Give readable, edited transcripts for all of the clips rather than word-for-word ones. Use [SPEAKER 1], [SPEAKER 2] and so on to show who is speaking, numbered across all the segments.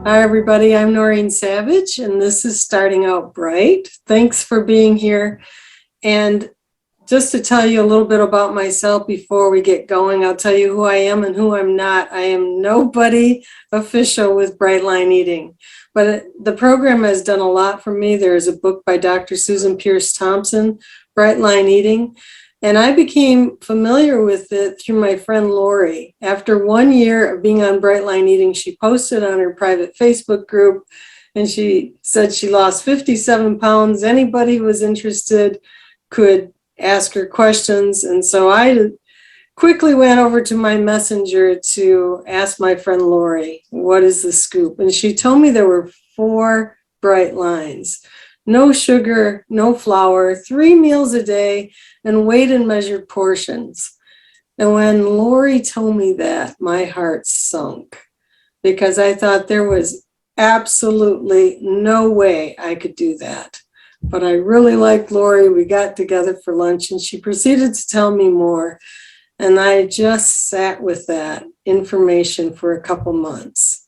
[SPEAKER 1] Hi, everybody. I'm Noreen Savage, and this is Starting Out Bright. Thanks for being here. And just to tell you a little bit about myself before we get going, I'll tell you who I am and who I'm not. I am nobody official with Bright Line Eating, but the program has done a lot for me. There is a book by Dr. Susan Pierce Thompson, Bright Line Eating. And I became familiar with it through my friend Lori. After 1 year of being on Bright Line Eating, she posted on her private Facebook group, and she said she lost 57 pounds. Anybody who was interested could ask her questions. And so I quickly went over to my messenger to ask my friend Lori, what is the scoop? And she told me there were 4 bright lines. No sugar, no flour, 3 meals a day, and weighed and measured portions. And when Lori told me that, my heart sunk because I thought there was absolutely no way I could do that. But I really liked Lori. We got together for lunch and she proceeded to tell me more. And I just sat with that information for a couple months.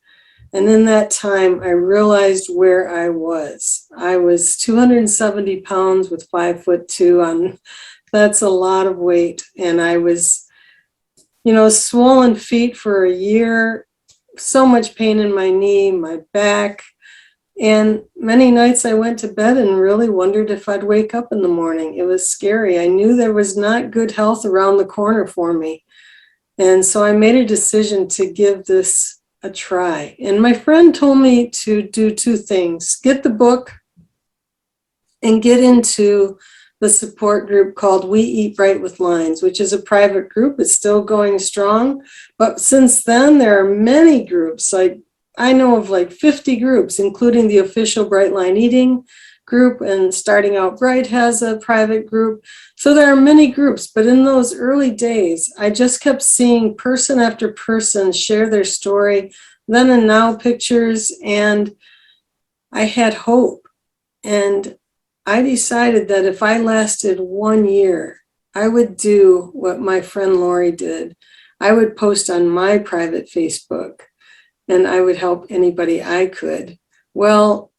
[SPEAKER 1] And in that time, I realized where I was. I was 270 pounds with 5'2" on. That's a lot of weight. And I was, swollen feet for a year, so much pain in my knee, my back. And many nights I went to bed and really wondered if I'd wake up in the morning. It was scary. I knew there was not good health around the corner for me. And so I made a decision to give this a try. And my friend told me to do 2 things: get the book and get into the support group called We Eat Bright with Lines, which is a private group. It's still going strong. But since then, there are many groups. I know of like 50 groups, including the official Bright Line Eating group, and Starting Out Bright has a private group. So there are many groups, but in those early days, I just kept seeing person after person share their story, then and now pictures, and I had hope. And I decided that if I lasted 1 year, I would do what my friend Lori did. I would post on my private Facebook, and I would help anybody I could. Well,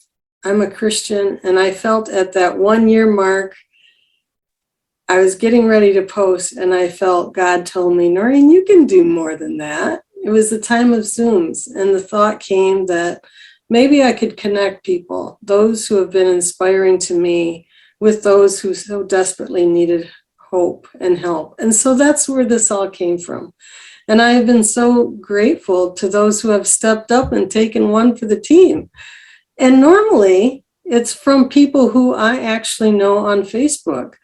[SPEAKER 1] I'm a Christian, and I felt at that 1 year mark, I was getting ready to post, and I felt God told me, Noreen, you can do more than that. It was the time of Zooms, and the thought came that maybe I could connect people, those who have been inspiring to me, with those who so desperately needed hope and help. And so that's where this all came from. And I have been so grateful to those who have stepped up and taken one for the team. And normally it's from people who I actually know on Facebook.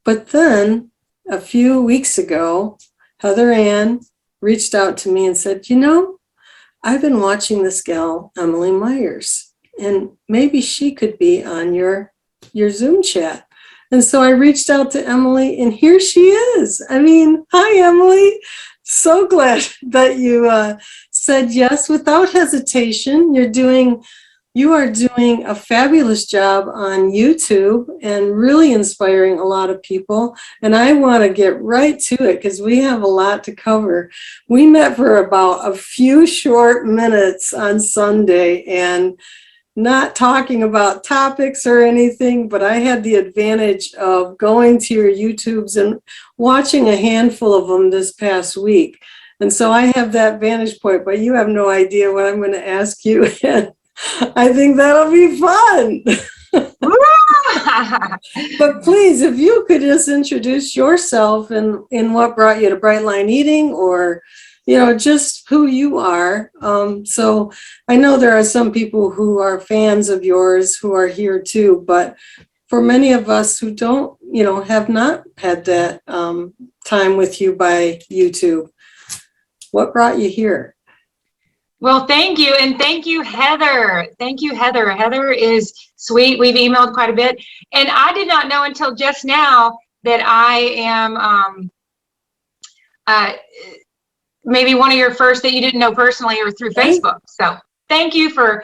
[SPEAKER 1] But then a few weeks ago, Heather Ann reached out to me and said, I've been watching this gal, Emily Myers, and maybe she could be on your Zoom chat. And so I reached out to Emily, and here she is. Hi, Emily. So glad that you said yes without hesitation. You are doing a fabulous job on YouTube and really inspiring a lot of people. And I want to get right to it because we have a lot to cover. We met for about a few short minutes on Sunday and not talking about topics or anything, but I had the advantage of going to your YouTubes and watching a handful of them this past week. And so I have that vantage point, but you have no idea what I'm going to ask you. I think that'll be fun. But please, if you could just introduce yourself and what brought you to Bright Line Eating, or just who you are. So I know there are some people who are fans of yours who are here too, but for many of us who don't, have not had that time with you by YouTube, what brought you here?
[SPEAKER 2] Well, thank you. And thank you, Heather. Thank you, Heather. Heather is sweet. We've emailed quite a bit. And I did not know until just now that I am maybe one of your first that you didn't know personally or through Facebook. So thank you for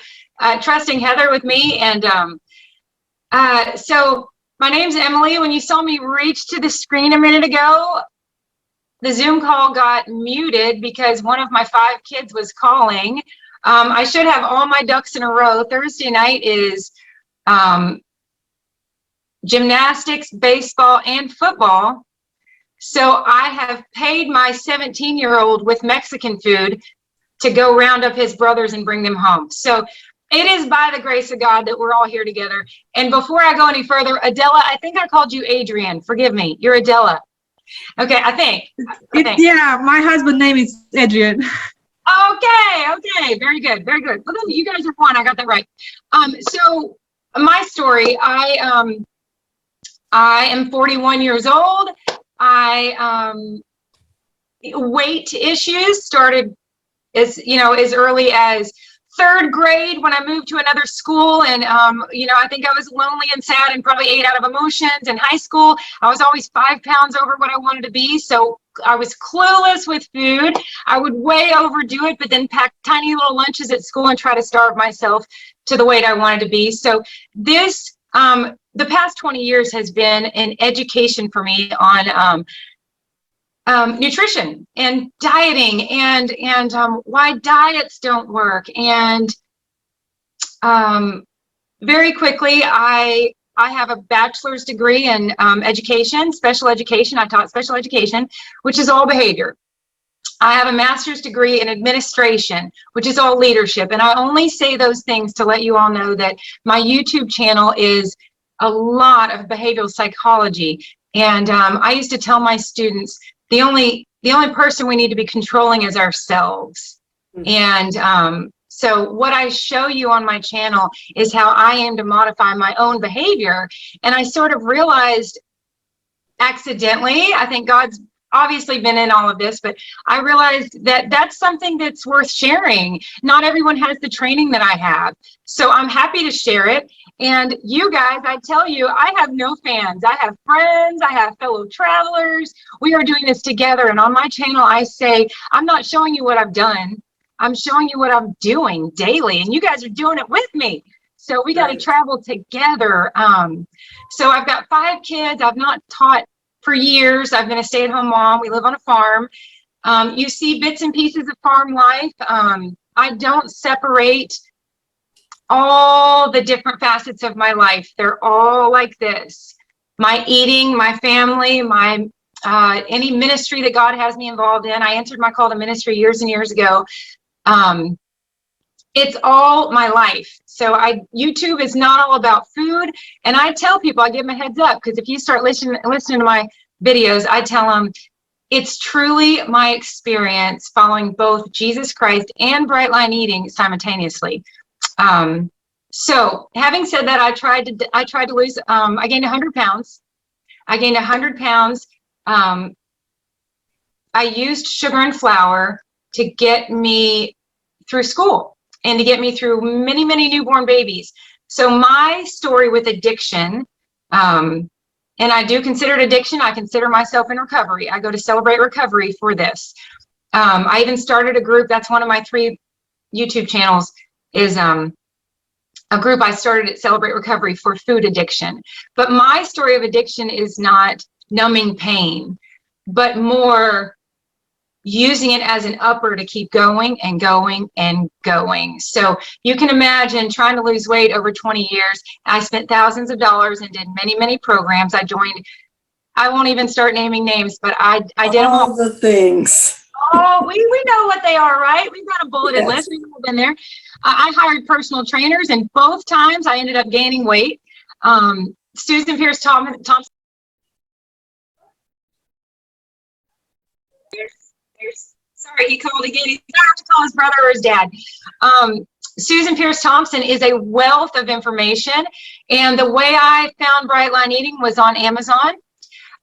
[SPEAKER 2] trusting Heather with me. And so my name's Emily. When you saw me reach to the screen a minute ago, the Zoom call got muted because one of my 5 kids was calling. I should have all my ducks in a row. Thursday night is gymnastics, baseball, and football. So I have paid my 17-year-old with Mexican food to go round up his brothers and bring them home. So it is by the grace of God that we're all here together. And before I go any further, Adela, I think I called you Adrian. Forgive me. You're Adela. Okay, I think.
[SPEAKER 3] Yeah, my husband's name is Adrian.
[SPEAKER 2] Okay, very good, very good. Well, then you guys are one. I got that right. So my story, I am 41 years old. Weight issues started as early as third grade when I moved to another school, and I think I was lonely and sad and probably ate out of emotions. In high school, I was always 5 pounds over what I wanted to be, so I was clueless with food. I would way overdo it, but then pack tiny little lunches at school and try to starve myself to the weight I wanted to be. So this the past 20 years has been an education for me on nutrition and dieting and why diets don't work. And very quickly, I have a bachelor's degree in education, special education. I taught special education, which is all behavior. I have a master's degree in administration, which is all leadership. And I only say those things to let you all know that my YouTube channel is a lot of behavioral psychology. And I used to tell my students, the only person we need to be controlling is ourselves. And so what I show you on my channel is how I aim to modify my own behavior. And I sort of realized accidentally, I think God's obviously been in all of this, but I realized that that's something that's worth sharing. Not everyone has the training that I have. So I'm happy to share it. And you guys, I tell you, I have no fans. I have friends. I have fellow travelers. We are doing this together. And on my channel, I say, I'm not showing you what I've done. I'm showing you what I'm doing daily. And you guys are doing it with me. So we got to travel together. So I've got 5 kids. I've not taught for years. I've been a stay-at-home mom. We live on a farm. You see bits and pieces of farm life. I don't separate all the different facets of my life. They're all like this. My eating, my family, my any ministry that God has me involved in. I answered my call to ministry years and years ago. It's all my life. So YouTube is not all about food. And I tell people, I give them a heads up, because if you start listening to my videos, I tell them it's truly my experience following both Jesus Christ and Bright Line Eating simultaneously. So having said that, I tried to lose, I gained 100 pounds. I gained 100 pounds. I used sugar and flour to get me through school and to get me through many, many newborn babies. So my story with addiction, and I do consider it addiction. I consider myself in recovery. I go to Celebrate Recovery for this. I even started a group. That's one of my 3 YouTube channels, is a group I started at Celebrate Recovery for food addiction. But my story of addiction is not numbing pain, but more using it as an upper to keep going and going and going. So you can imagine trying to lose weight over 20 years. I spent thousands of dollars and did many, many programs. I joined, I won't even start naming names, but I did
[SPEAKER 1] all the things.
[SPEAKER 2] Oh, we know what they are, right? We've got a bulleted list. We've all been there. I hired personal trainers, and both times I ended up gaining weight. Susan Pierce Thompson. Sorry, he called again. He's gonna have to call his brother or his dad. Susan Pierce Thompson is a wealth of information, and the way I found Bright Line Eating was on Amazon.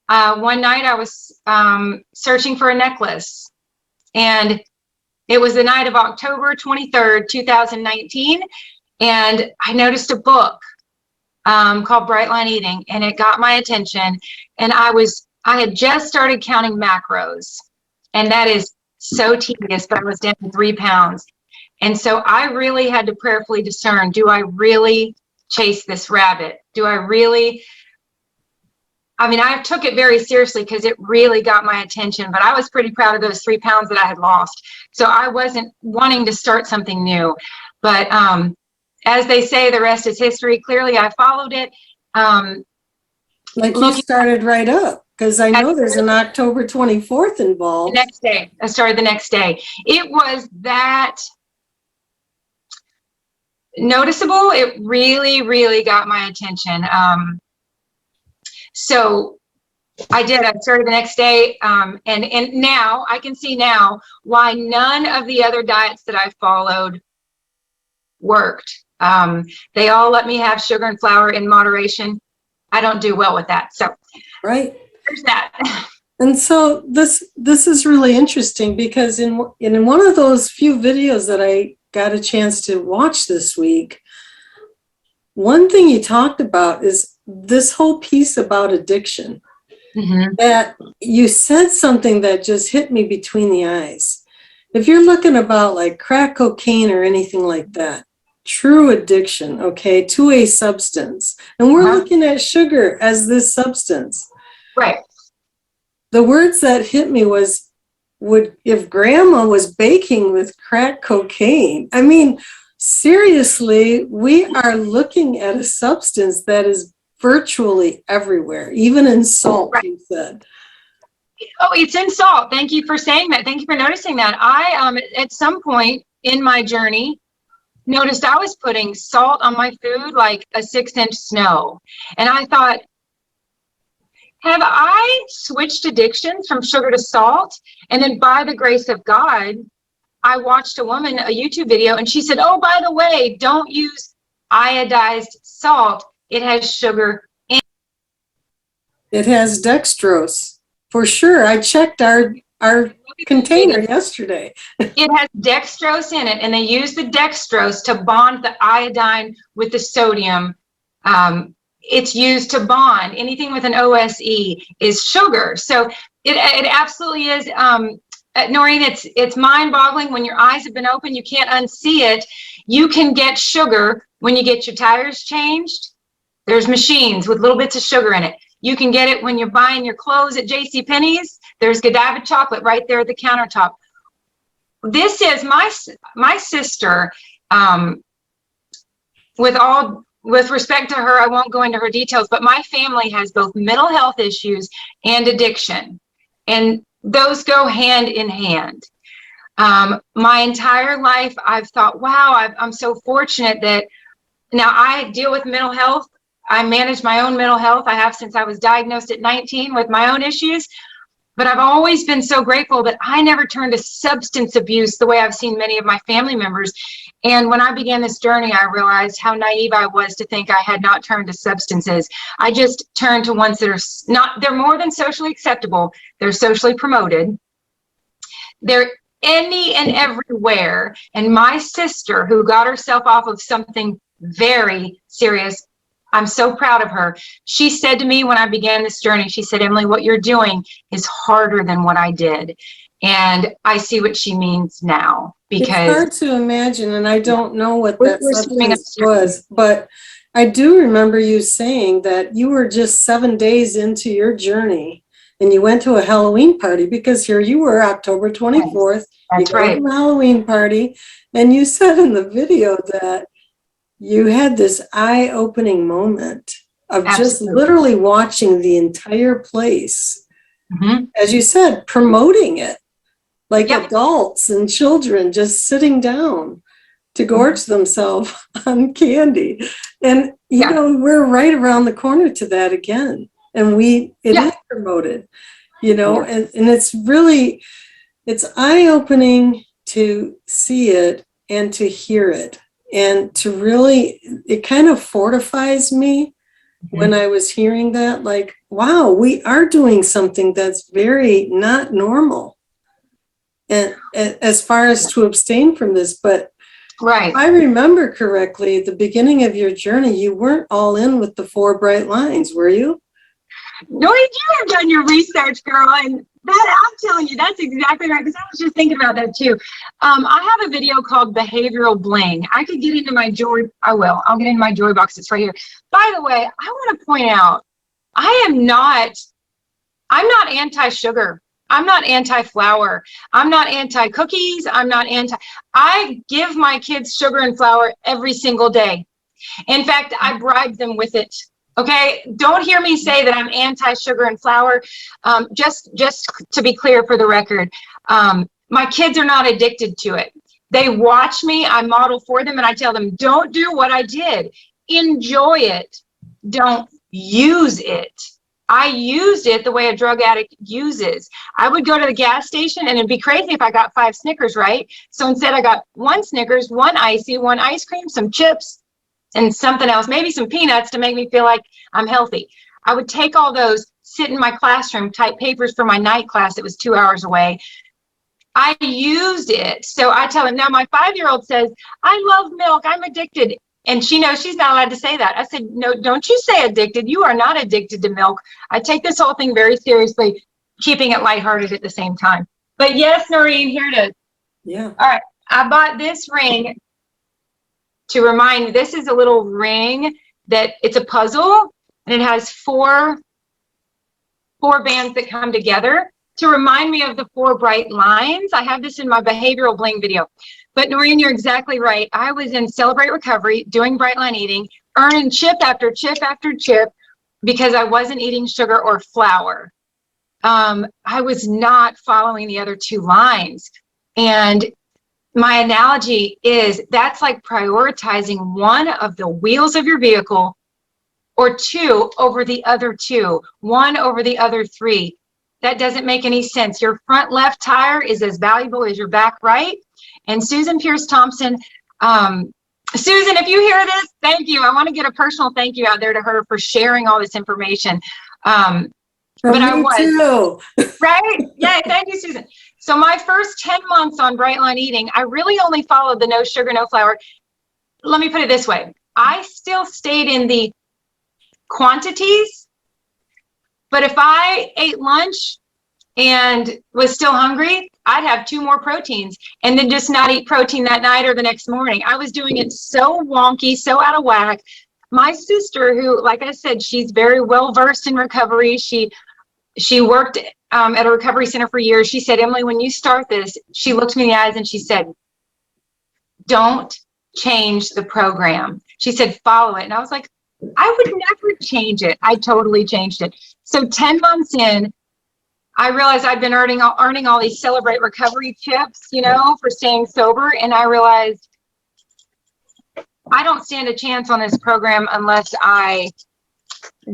[SPEAKER 2] One night I was searching for a necklace, and it was the night of October 23rd, 2019, and I noticed a book called Bright Line Eating, and it got my attention. And I had just started counting macros, and that is so tedious, but I was down to 3 pounds. And so I really had to prayerfully discern, do I really chase this rabbit? Do I really I mean, I took it very seriously because it really got my attention, but I was pretty proud of those 3 pounds that I had lost. So I wasn't wanting to start something new. But as they say, the rest is history. Clearly, I followed it.
[SPEAKER 1] Like you started right up, because I know there's an October 24th involved.
[SPEAKER 2] The next day. I started the next day. It was that noticeable. It really, really got my attention. So I did. I started the next day. And now I can see now why none of the other diets that I followed worked. They all let me have sugar and flour in moderation. I don't do well with that. So
[SPEAKER 1] right.
[SPEAKER 2] There's that.
[SPEAKER 1] And so this is really interesting, because in one of those few videos that I got a chance to watch this week, one thing you talked about is this whole piece about addiction. Mm-hmm. That you said something that just hit me between the eyes. If you're looking about like crack cocaine or anything like that, true addiction, okay, to a substance. And we're looking at sugar as this substance.
[SPEAKER 2] Right.
[SPEAKER 1] The words that hit me was, if grandma was baking with crack cocaine? I mean, seriously, we are looking at a substance that is virtually everywhere, even in salt, right. You said.
[SPEAKER 2] Oh, it's in salt. Thank you for saying that. Thank you for noticing that. I, at some point in my journey, noticed I was putting salt on my food like a 6-inch snow. And I thought, have I switched addictions from sugar to salt? And then by the grace of God, I watched a woman, a YouTube video, and she said, oh, by the way, don't use iodized salt. It has sugar in it.
[SPEAKER 1] It has dextrose, for sure. I checked our container yesterday.
[SPEAKER 2] It has dextrose in it, and they use the dextrose to bond the iodine with the sodium. It's used to bond. Anything with an OSE is sugar. So it absolutely is. Noreen, it's mind-boggling. When your eyes have been open, you can't unsee it. You can get sugar when you get your tires changed. There's machines with little bits of sugar in it. You can get it when you're buying your clothes at JCPenney's. There's Godiva chocolate right there at the countertop. This is my sister. With respect to her, I won't go into her details, but my family has both mental health issues and addiction, and those go hand in hand. My entire life, I've thought, wow, I'm so fortunate that now I deal with mental health. I manage my own mental health. I have since I was diagnosed at 19 with my own issues. But I've always been so grateful that I never turned to substance abuse the way I've seen many of my family members. And when I began this journey, I realized how naive I was to think I had not turned to substances. I just turned to ones that are they're more than socially acceptable. They're socially promoted. They're any and everywhere. And my sister, who got herself off of something very serious, I'm so proud of her. She said to me when I began this journey, she said, Emily, what you're doing is harder than what I did. And I see what she means now, because
[SPEAKER 1] it's hard to imagine, and I don't know what that substance was, but I do remember you saying that you were just 7 days into your journey and you went to a Halloween party, because here you were, October 24th.
[SPEAKER 2] That's right.
[SPEAKER 1] You went to a Halloween party, and you said in the video that you had this eye-opening moment of just literally watching the entire place, as you said, promoting it, like adults and children just sitting down to gorge themselves on candy. And, you know, we're right around the corner to that again. And it is promoted, you know, and it's really, it's eye-opening to see it and to hear it. And to really, it kind of fortifies me when I was hearing that, like, wow, we are doing something that's very not normal. And as far as to abstain from this, but if I remember correctly, at the beginning of your journey, you weren't all in with the 4 bright lines, were you?
[SPEAKER 2] No, you have done your research, girl, and that, I'm telling you, that's exactly right, because I was just thinking about that too. I have a video called Behavioral Bling. I could get into my joy, I'll get into my joy box, it's right here. By the way, I want to point out, I'm not anti-sugar. I'm not anti-flour. I'm not anti-cookies. I give my kids sugar and flour every single day. In fact, I bribe them with it. Okay, don't hear me say that I'm anti-sugar and flour. Just to be clear for the record, my kids are not addicted to it. They watch me, I model for them, and I tell them, don't do what I did. Enjoy it. Don't use it. I used it the way a drug addict uses. I would go to the gas station and it'd be crazy if I got 5 Snickers, right? So instead I got 1 Snickers, 1 icy, 1 ice cream, some chips, and something else, maybe some peanuts to make me feel like I'm healthy. I would take all those, sit in my classroom, type papers for my night class that was 2 hours away. I used it. So I tell him, now my 5-year-old says, I love milk, I'm addicted. And she knows she's not allowed to say that. I said, no, don't you say addicted. You are not addicted to milk. I take this whole thing very seriously, keeping it lighthearted at the same time. But yes, Noreen, here it is.
[SPEAKER 1] Yeah.
[SPEAKER 2] All right. I bought this ring to remind me. This is a little ring that it's a puzzle, and it has four bands that come together to remind me of the 4 bright lines. I have this in my behavioral bling video. But Noreen, you're exactly right. I was in Celebrate Recovery, doing bright line eating, earning chip after chip after chip because I wasn't eating sugar or flour. I was not following the other 2 lines. And my analogy is that's like prioritizing one of the wheels of your vehicle or 2 over the other 2, 1 over the other 3. That doesn't make any sense. Your front left tire is as valuable as your back right. And Susan Pierce Thompson, Susan, if you hear this, thank you. I want to get a personal thank you out there to her for sharing all this information. But I was
[SPEAKER 1] too.
[SPEAKER 2] Right? Yeah, thank you, Susan. So my first 10 months on Bright Line Eating, I really only followed the no sugar, no flour. Let me put it this way. I still stayed in the quantities, but if I ate lunch and was still hungry, I'd have 2 more proteins and then just not eat protein that night or the next morning. I was doing it so wonky, so out of whack. My sister, who, like I said, she's very well versed in recovery. She worked at a recovery center for years. She said, Emily, when you start this, she looked me in the eyes and she said, don't change the program. She said, follow it. And I was like, I would never change it. I totally changed it. So 10 months in, I realized I'd been earning all these Celebrate Recovery chips, you know, for staying sober. And I realized I don't stand a chance on this program unless I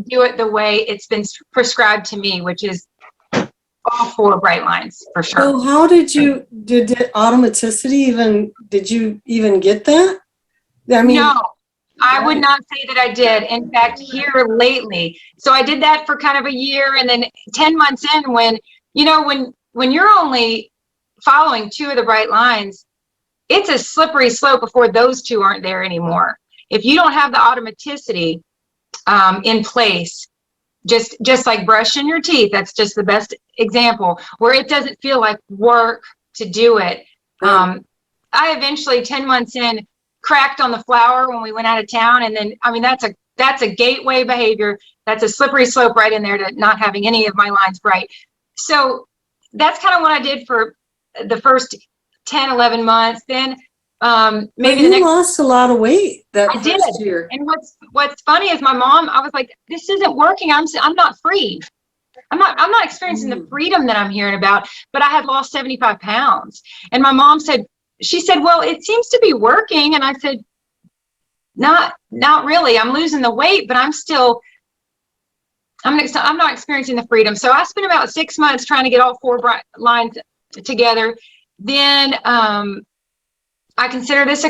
[SPEAKER 2] do it the way it's been prescribed to me, which is all 4 bright lines for sure.
[SPEAKER 1] So how did Automaticity did you even get that? I mean,
[SPEAKER 2] no, I would not say that I did. In fact, here lately, so I did that for kind of a year, and then 10 months in, when, you know, when you're only following 2 of the bright lines, it's a slippery slope before those 2 aren't there anymore. If you don't have the automaticity in place, just like brushing your teeth, that's just the best example, where it doesn't feel like work to do it. I eventually, 10 months in, cracked on the flour when we went out of town, and then, I mean, that's a gateway behavior. That's a slippery slope right in there to not having any of my lines bright. So that's kind of what I did for the first 10, 11 months. Then maybe
[SPEAKER 1] you lost a lot of weight that first year.
[SPEAKER 2] And what's funny is my mom, I was like, this isn't working. I'm not free. I'm not experiencing the freedom that I'm hearing about, but I had lost 75 pounds. And my mom said, well, it seems to be working. And I said, not really. I'm losing the weight, but I'm not experiencing the freedom. So I spent about 6 months trying to get all 4 lines together. Then I consider this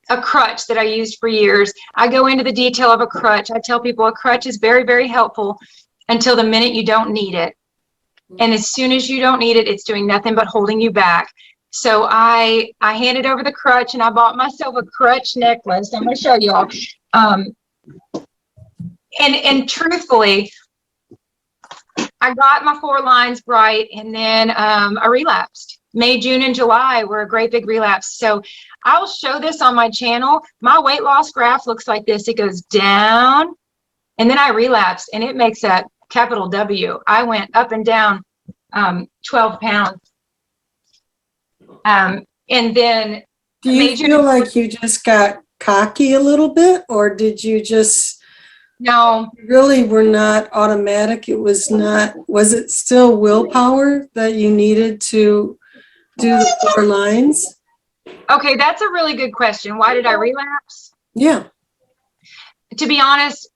[SPEAKER 2] a crutch that I used for years. I go into the detail of a crutch. I tell people a crutch is very, very helpful until the minute you don't need it. And as soon as you don't need it, it's doing nothing but holding you back. So I handed over the crutch, and I bought myself a crutch necklace. I'm going to show you all. And truthfully, I got my 4 lines bright, and then I relapsed. May, June, and July were a great big relapse. So I'll show this on my channel. My weight loss graph looks like this. It goes down, And then I relapsed, and it makes a capital W. I went up and down 12 pounds. And then
[SPEAKER 1] Do you feel like you just got cocky a little bit, or did you just
[SPEAKER 2] no,
[SPEAKER 1] really were not automatic? It was not, was it still willpower that you needed to do the 4 lines?
[SPEAKER 2] okay, that's a really good question. Why did I relapse?
[SPEAKER 1] Yeah.
[SPEAKER 2] To be honest,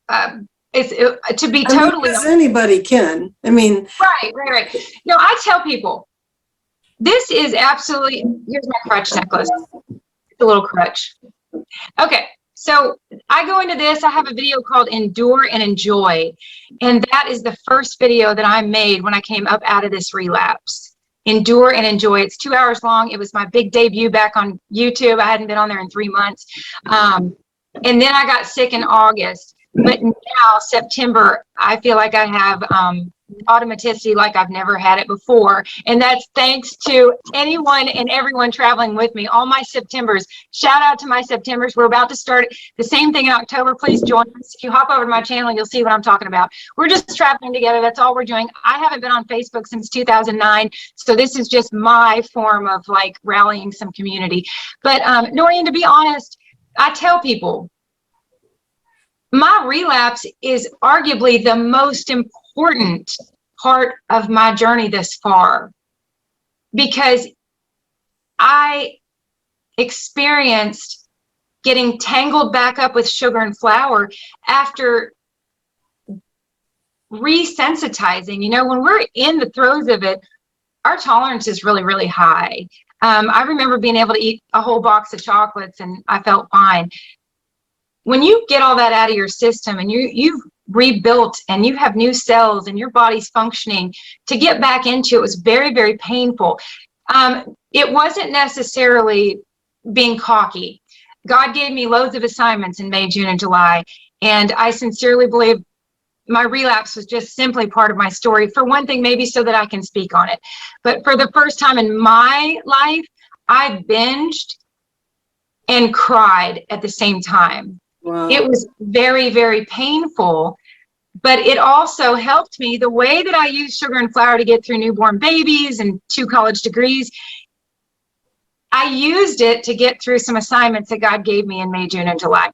[SPEAKER 2] to be
[SPEAKER 1] I mean,
[SPEAKER 2] totally
[SPEAKER 1] 'cause anybody can. I mean,
[SPEAKER 2] right. No, I tell people, this is absolutely, here's my crutch necklace. It's a little crutch. Okay, so I go into this, I have a video called Endure and Enjoy. And that is the first video that I made when I came up out of this relapse. Endure and Enjoy. It's 2 hours long. It was my big debut back on YouTube. I hadn't been on there in 3 months. And then I got sick in August. But now, September, I feel like I have automaticity like I've never had it before. And that's thanks to anyone and everyone traveling with me. All my Septembers. Shout out to my Septembers. We're about to start the same thing in October. Please join us. If you hop over to my channel, you'll see what I'm talking about. We're just traveling together. That's all we're doing. I haven't been on Facebook since 2009. So this is just my form of like rallying some community. But Noreen, to be honest, I tell people, my relapse is arguably the most important part of my journey this far, because I experienced getting tangled back up with sugar and flour after resensitizing. You know, when we're in the throes of it, our tolerance is really, really high. I remember being able to eat a whole box of chocolates and I felt fine. When you get all that out of your system and you've rebuilt and you have new cells and your body's functioning, to get back into it was very, very painful. It wasn't necessarily being cocky. God gave me loads of assignments in May, June, and July. And I sincerely believe my relapse was just simply part of my story. For one thing, maybe so that I can speak on it. But for the first time in my life, I binged and cried at the same time.
[SPEAKER 1] wow.
[SPEAKER 2] It was very, very painful, but it also helped me. The way that I use sugar and flour to get through newborn babies and 2 college degrees, I used it to get through some assignments that God gave me in May, June, and July.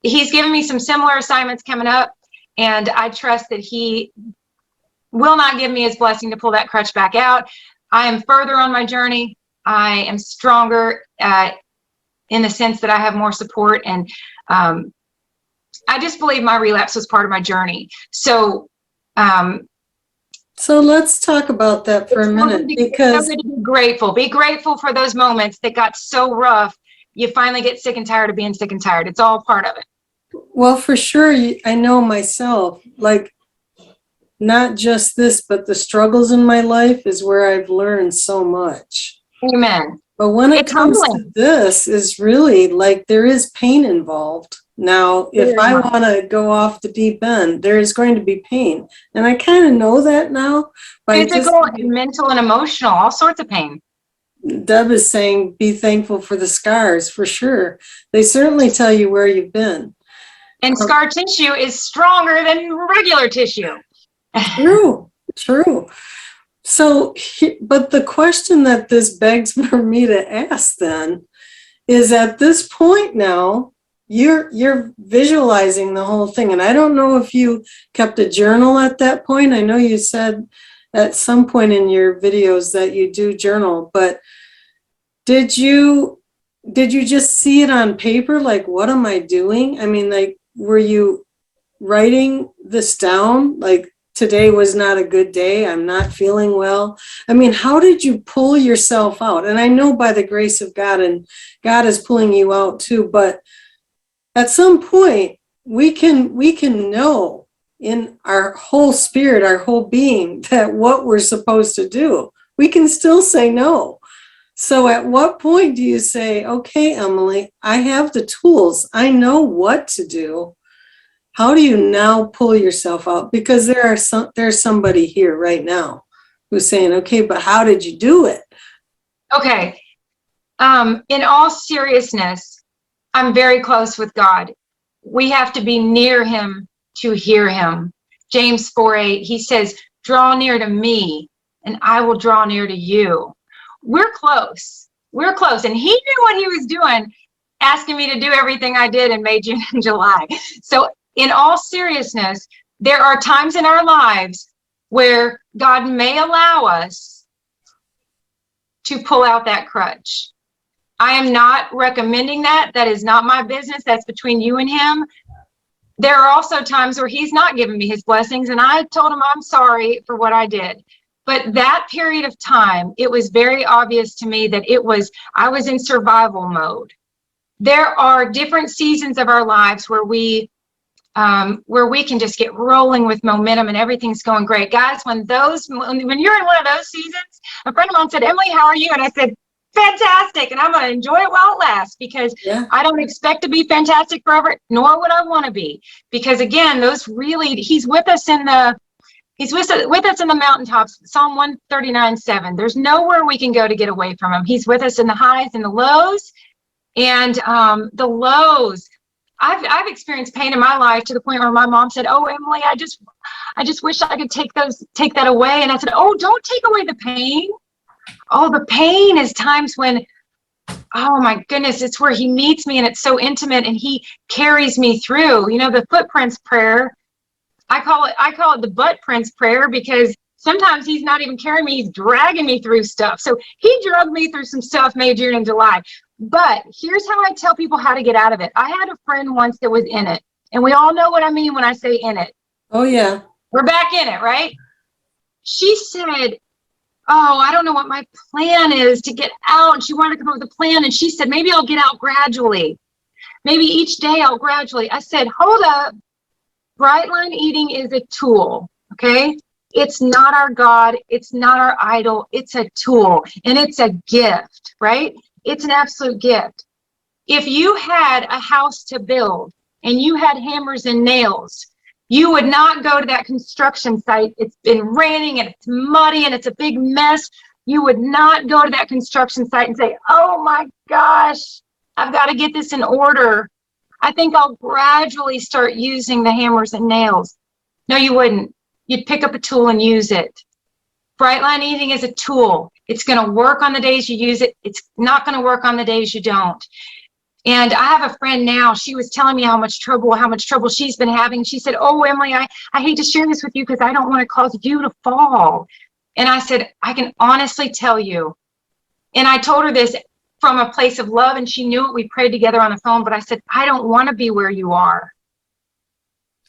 [SPEAKER 2] He's given me some similar assignments coming up, and I trust that he will not give me his blessing to pull that crutch back out. I am further on my journey. I am stronger in the sense that I have more support, and I just believe my relapse was part of my journey. So
[SPEAKER 1] let's talk about that for a minute, because
[SPEAKER 2] be grateful. Be grateful for those moments that got so rough. You finally get sick and tired of being sick and tired. It's all part of it.
[SPEAKER 1] well, for sure, I know myself, like, not just this, but the struggles in my life is where I've learned so much.
[SPEAKER 2] Amen.
[SPEAKER 1] But when it
[SPEAKER 2] It's
[SPEAKER 1] comes
[SPEAKER 2] humbling.
[SPEAKER 1] to this, is really like there is pain involved. Now, if I want to go off the deep end, there is going to be pain. And I kind of know that now.
[SPEAKER 2] Physical and mental and emotional, all sorts of pain.
[SPEAKER 1] Deb is saying, be thankful for the scars, for sure. They certainly tell you where you've been.
[SPEAKER 2] And scar tissue is stronger than regular tissue.
[SPEAKER 1] True. So, but the question that this begs for me to ask then is, at this point now, you're visualizing the whole thing. And I don't know if you kept a journal at that point. I know you said at some point in your videos that you do journal, but did you just see it on paper? Like, what am I doing? I mean, like, were you writing this down? Like, today was not a good day, I'm not feeling well. I mean, how did you pull yourself out? And I know by the grace of God, and God is pulling you out too, but at some point we can know in our whole spirit, our whole being, that what we're supposed to do. We can still say no. So at what point do you say, okay, Emily, I have the tools, I know what to do. How do you now pull yourself out? Because there's somebody here right now who's saying, okay, but how did you do it?
[SPEAKER 2] Okay. In all seriousness, I'm very close with God. we have to be near him to hear him. James 4:8, he says, draw near to me and I will draw near to you. We're close. We're close. And he knew what he was doing, asking me to do everything I did in May, June, and July. So in all seriousness, there are times in our lives where God may allow us to pull out that crutch. I am not recommending that. That is not my business. That's between you and him. There are also times where he's not giving me his blessings, and I told him I'm sorry for what I did. But that period of time, it was very obvious to me that I was in survival mode. There are different seasons of our lives where we can just get rolling with momentum and everything's going great. Guys, when you're in one of those seasons, a friend of mine said, Emily, how are you? And I said, fantastic. And I'm going to enjoy it while it lasts, because I don't expect to be fantastic forever, nor would I want to be. Because again, he's with us in the mountaintops. Psalm 139:7. There's nowhere we can go to get away from him. He's with us in the highs and the lows. And the lows, I've experienced pain in my life to the point where my mom said, oh, Emily, I just wish I could take that away. And I said, oh, don't take away the pain. Oh, the pain is times when, oh my goodness, it's where he meets me and it's so intimate and he carries me through. You know, the footprints prayer, I call it the butt prints prayer, because sometimes he's not even carrying me, he's dragging me through stuff. So he dragged me through some stuff May, June, and July. But here's how I tell people how to get out of it. I had a friend once that was in it, and we all know what I mean when I say in it.
[SPEAKER 1] Oh yeah.
[SPEAKER 2] We're back in it, right? She said, oh, I don't know what my plan is to get out. And she wanted to come up with a plan. And she said, maybe I'll get out gradually. Maybe each day I'll gradually. I said, hold up. Bright line eating is a tool, okay? It's not our God. It's not our idol. It's a tool, and it's a gift, right? It's an absolute gift. If you had a house to build and you had hammers and nails, you would not go to that construction site. It's been raining and it's muddy and it's a big mess. You would not go to that construction site and say, oh my gosh, I've got to get this in order. I think I'll gradually start using the hammers and nails. No, you wouldn't. You'd pick up a tool and use it. Bright line eating is a tool. It's going to work on the days you use it. It's not going to work on the days you don't. And I have a friend now, she was telling me how much trouble she's been having. She said, oh, Emily, I hate to share this with you because I don't want to cause you to fall. And I said, I can honestly tell you. And I told her this from a place of love, and she knew it. We prayed together on the phone, but I said, I don't want to be where you are.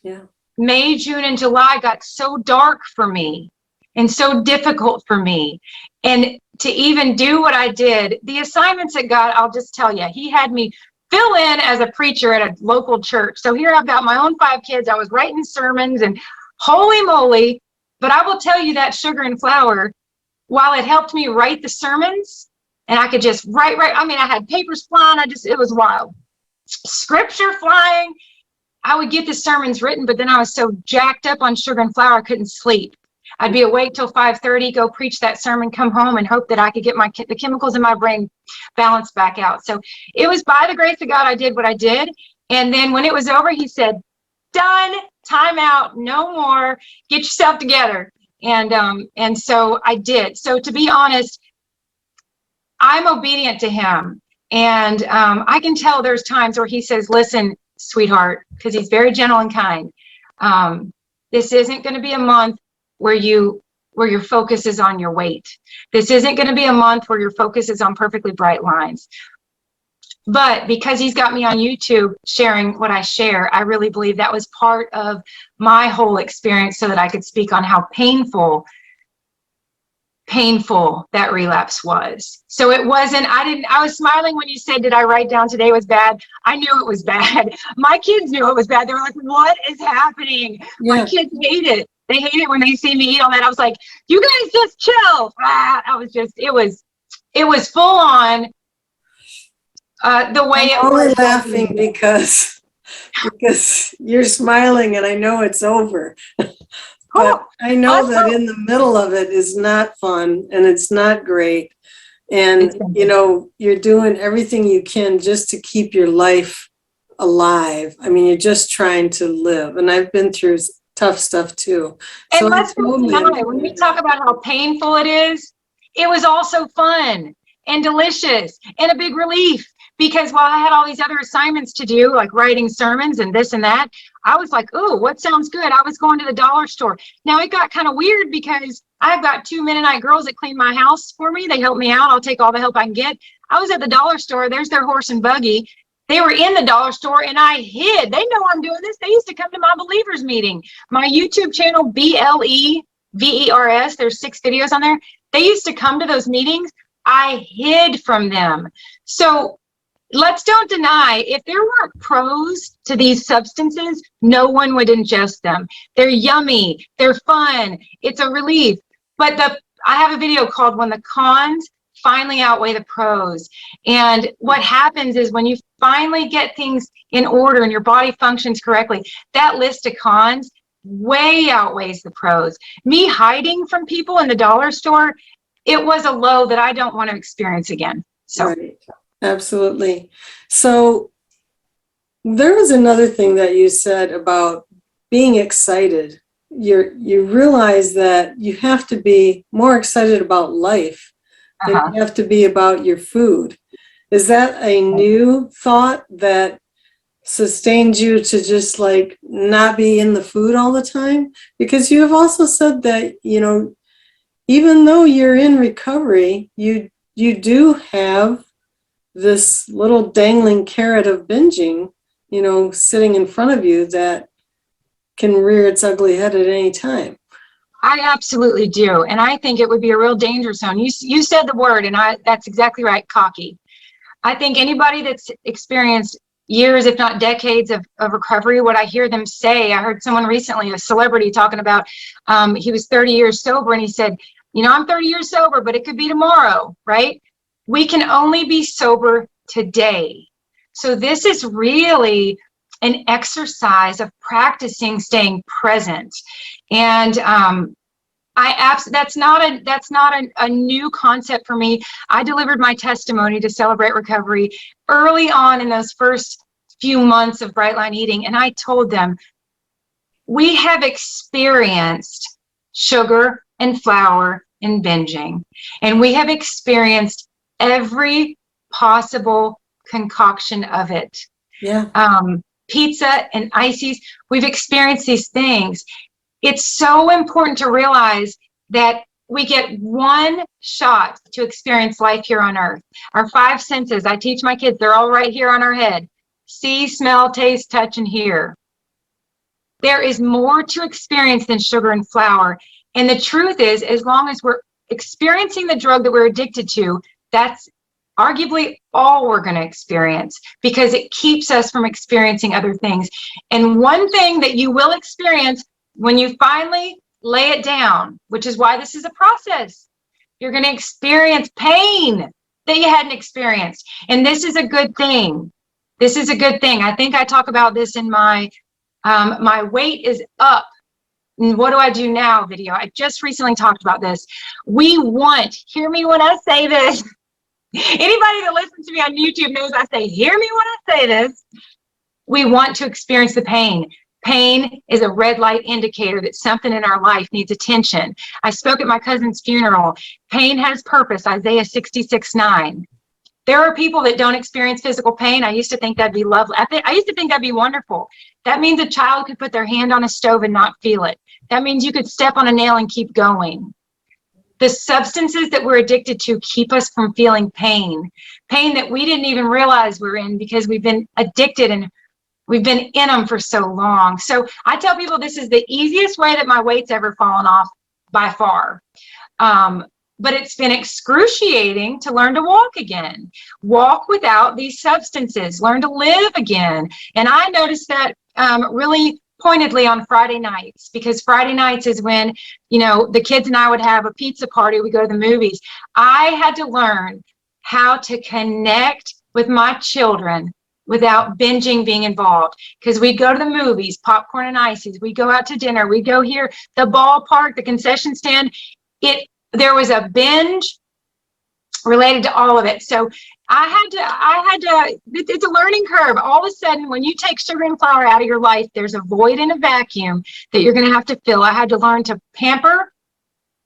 [SPEAKER 1] Yeah.
[SPEAKER 2] May, June, and July got so dark for me and so difficult for me. And to even do what I did, the assignments that God, I'll just tell you, he had me fill in as a preacher at a local church. So here I've got my own 5 kids. I was writing sermons and holy moly. But I will tell you that sugar and flour, while it helped me write the sermons and I could just write. I mean, I had papers flying. It was wild. Scripture flying. I would get the sermons written, but then I was so jacked up on sugar and flour, I couldn't sleep. I'd be awake till 5:30, go preach that sermon, come home, and hope that I could get the chemicals in my brain balanced back out. So it was by the grace of God I did what I did. And then when it was over, he said, done, time out, no more, get yourself together. And so I did. So to be honest, I'm obedient to him. And I can tell there's times where he says, listen, sweetheart, because he's very gentle and kind. This isn't going to be a month where your focus is on your weight. This isn't going to be a month where your focus is on perfectly bright lines. But because he's got me on YouTube sharing what I share, I really believe that was part of my whole experience so that I could speak on how painful that relapse was. So it wasn't, I was smiling when you said, did I write down today was bad? I knew it was bad. My kids knew it was bad. They were like, what is happening? Yeah. My kids hate it. They hate it when they see me eat all that. I was like, you guys just chill. It was full on the way
[SPEAKER 1] I'm only laughing because you're smiling and I know it's over. But I know that in the middle of it is not fun and it's not great. And, you know, you're doing everything you can just to keep your life alive. I mean, you're just trying to live. And I've been through tough stuff too.
[SPEAKER 2] And
[SPEAKER 1] So
[SPEAKER 2] let's not deny it. When we talk about how painful it is, it was also fun and delicious and a big relief. Because while I had all these other assignments to do, like writing sermons and this and that, I was like, oh, what sounds good? I was going to the dollar store. Now it got kind of weird because I've got 2 Mennonite girls that clean my house for me. They help me out. I'll take all the help I can get. I was at the dollar store. There's their horse and buggy. They were in the dollar store and I hid. They know I'm doing this. They used to come to my believers meeting. My YouTube channel, BLEVERS, there's 6 videos on there. They used to come to those meetings. I hid from them. So let's don't deny, if there weren't pros to these substances, no one would ingest them. They're yummy, they're fun, it's a relief. But I have a video called When the Cons Finally Outweigh the Pros. And what happens is when you finally get things in order and your body functions correctly, that list of cons way outweighs the pros. Me hiding from people in the dollar store, it was a low that I don't want to experience again. So.
[SPEAKER 1] Right. Absolutely. So there was another thing that you said about being excited. You realize that you have to be more excited about life than you have to be about your food. Is that a new thought that sustained you to just like not be in the food all the time? Because you have also said that, you know, even though you're in recovery, you do have this little dangling carrot of binging, you know, sitting in front of you that can rear its ugly head at any time.
[SPEAKER 2] I absolutely do. And I think it would be a real danger zone. You said the word, and that's exactly right, cocky. I think anybody that's experienced years, if not decades of recovery, what I hear them say, I heard someone recently, a celebrity, talking about, he was 30 years sober, and he said, you know, I'm 30 years sober, but it could be tomorrow, right? We can only be sober today. So this is really an exercise of practicing staying present. And that's not a new concept for me. I delivered my testimony to Celebrate Recovery early on in those first few months of Bright Line Eating, and I told them, we have experienced sugar and flour and binging, and we have experienced every possible concoction of it.
[SPEAKER 1] Yeah.
[SPEAKER 2] Pizza and ices, we've experienced these things. It's so important to realize that we get one shot to experience life here on earth. Our 5 senses, I teach my kids, they're all right here on our head. See, smell, taste, touch, and hear. There is more to experience than sugar and flour. And the truth is, as long as we're experiencing the drug that we're addicted to, that's arguably all we're going to experience, because it keeps us from experiencing other things. And one thing that you will experience when you finally lay it down, which is why this is a process, you're going to experience pain that you hadn't experienced. And this is a good thing. This is a good thing. I think I talk about this in my my weight is up. And what do I do now video. I just recently talked about this. We want, hear me when I say this. Anybody that listens to me on YouTube knows I say, hear me when I say this. We want to experience the pain. Pain is a red light indicator that something in our life needs attention. I spoke at my cousin's funeral. Pain has purpose, Isaiah 66:9. There are people that don't experience physical pain. I used to think that'd be lovely. I used to think that'd be wonderful. That means a child could put their hand on a stove and not feel it. That means you could step on a nail and keep going. The substances that we're addicted to keep us from feeling pain that we didn't even realize we're in because we've been addicted and we've been in them for so long. So I tell people this is the easiest way that my weight's ever fallen off by far. But it's been excruciating to learn to walk again, walk without these substances, learn to live again. And I noticed that really pointedly on Friday nights, because Friday nights is when, you know, the kids and I would have a pizza party, we go to the movies. I had to learn how to connect with my children without binging being involved, because we'd go to the movies, popcorn and ices, we go out to dinner, we go here, the ballpark, the concession stand. There was a binge related to all of it. So I had to, it's a learning curve. All of a sudden, when you take sugar and flour out of your life, there's a void and a vacuum that you're going to have to fill. I had to learn to pamper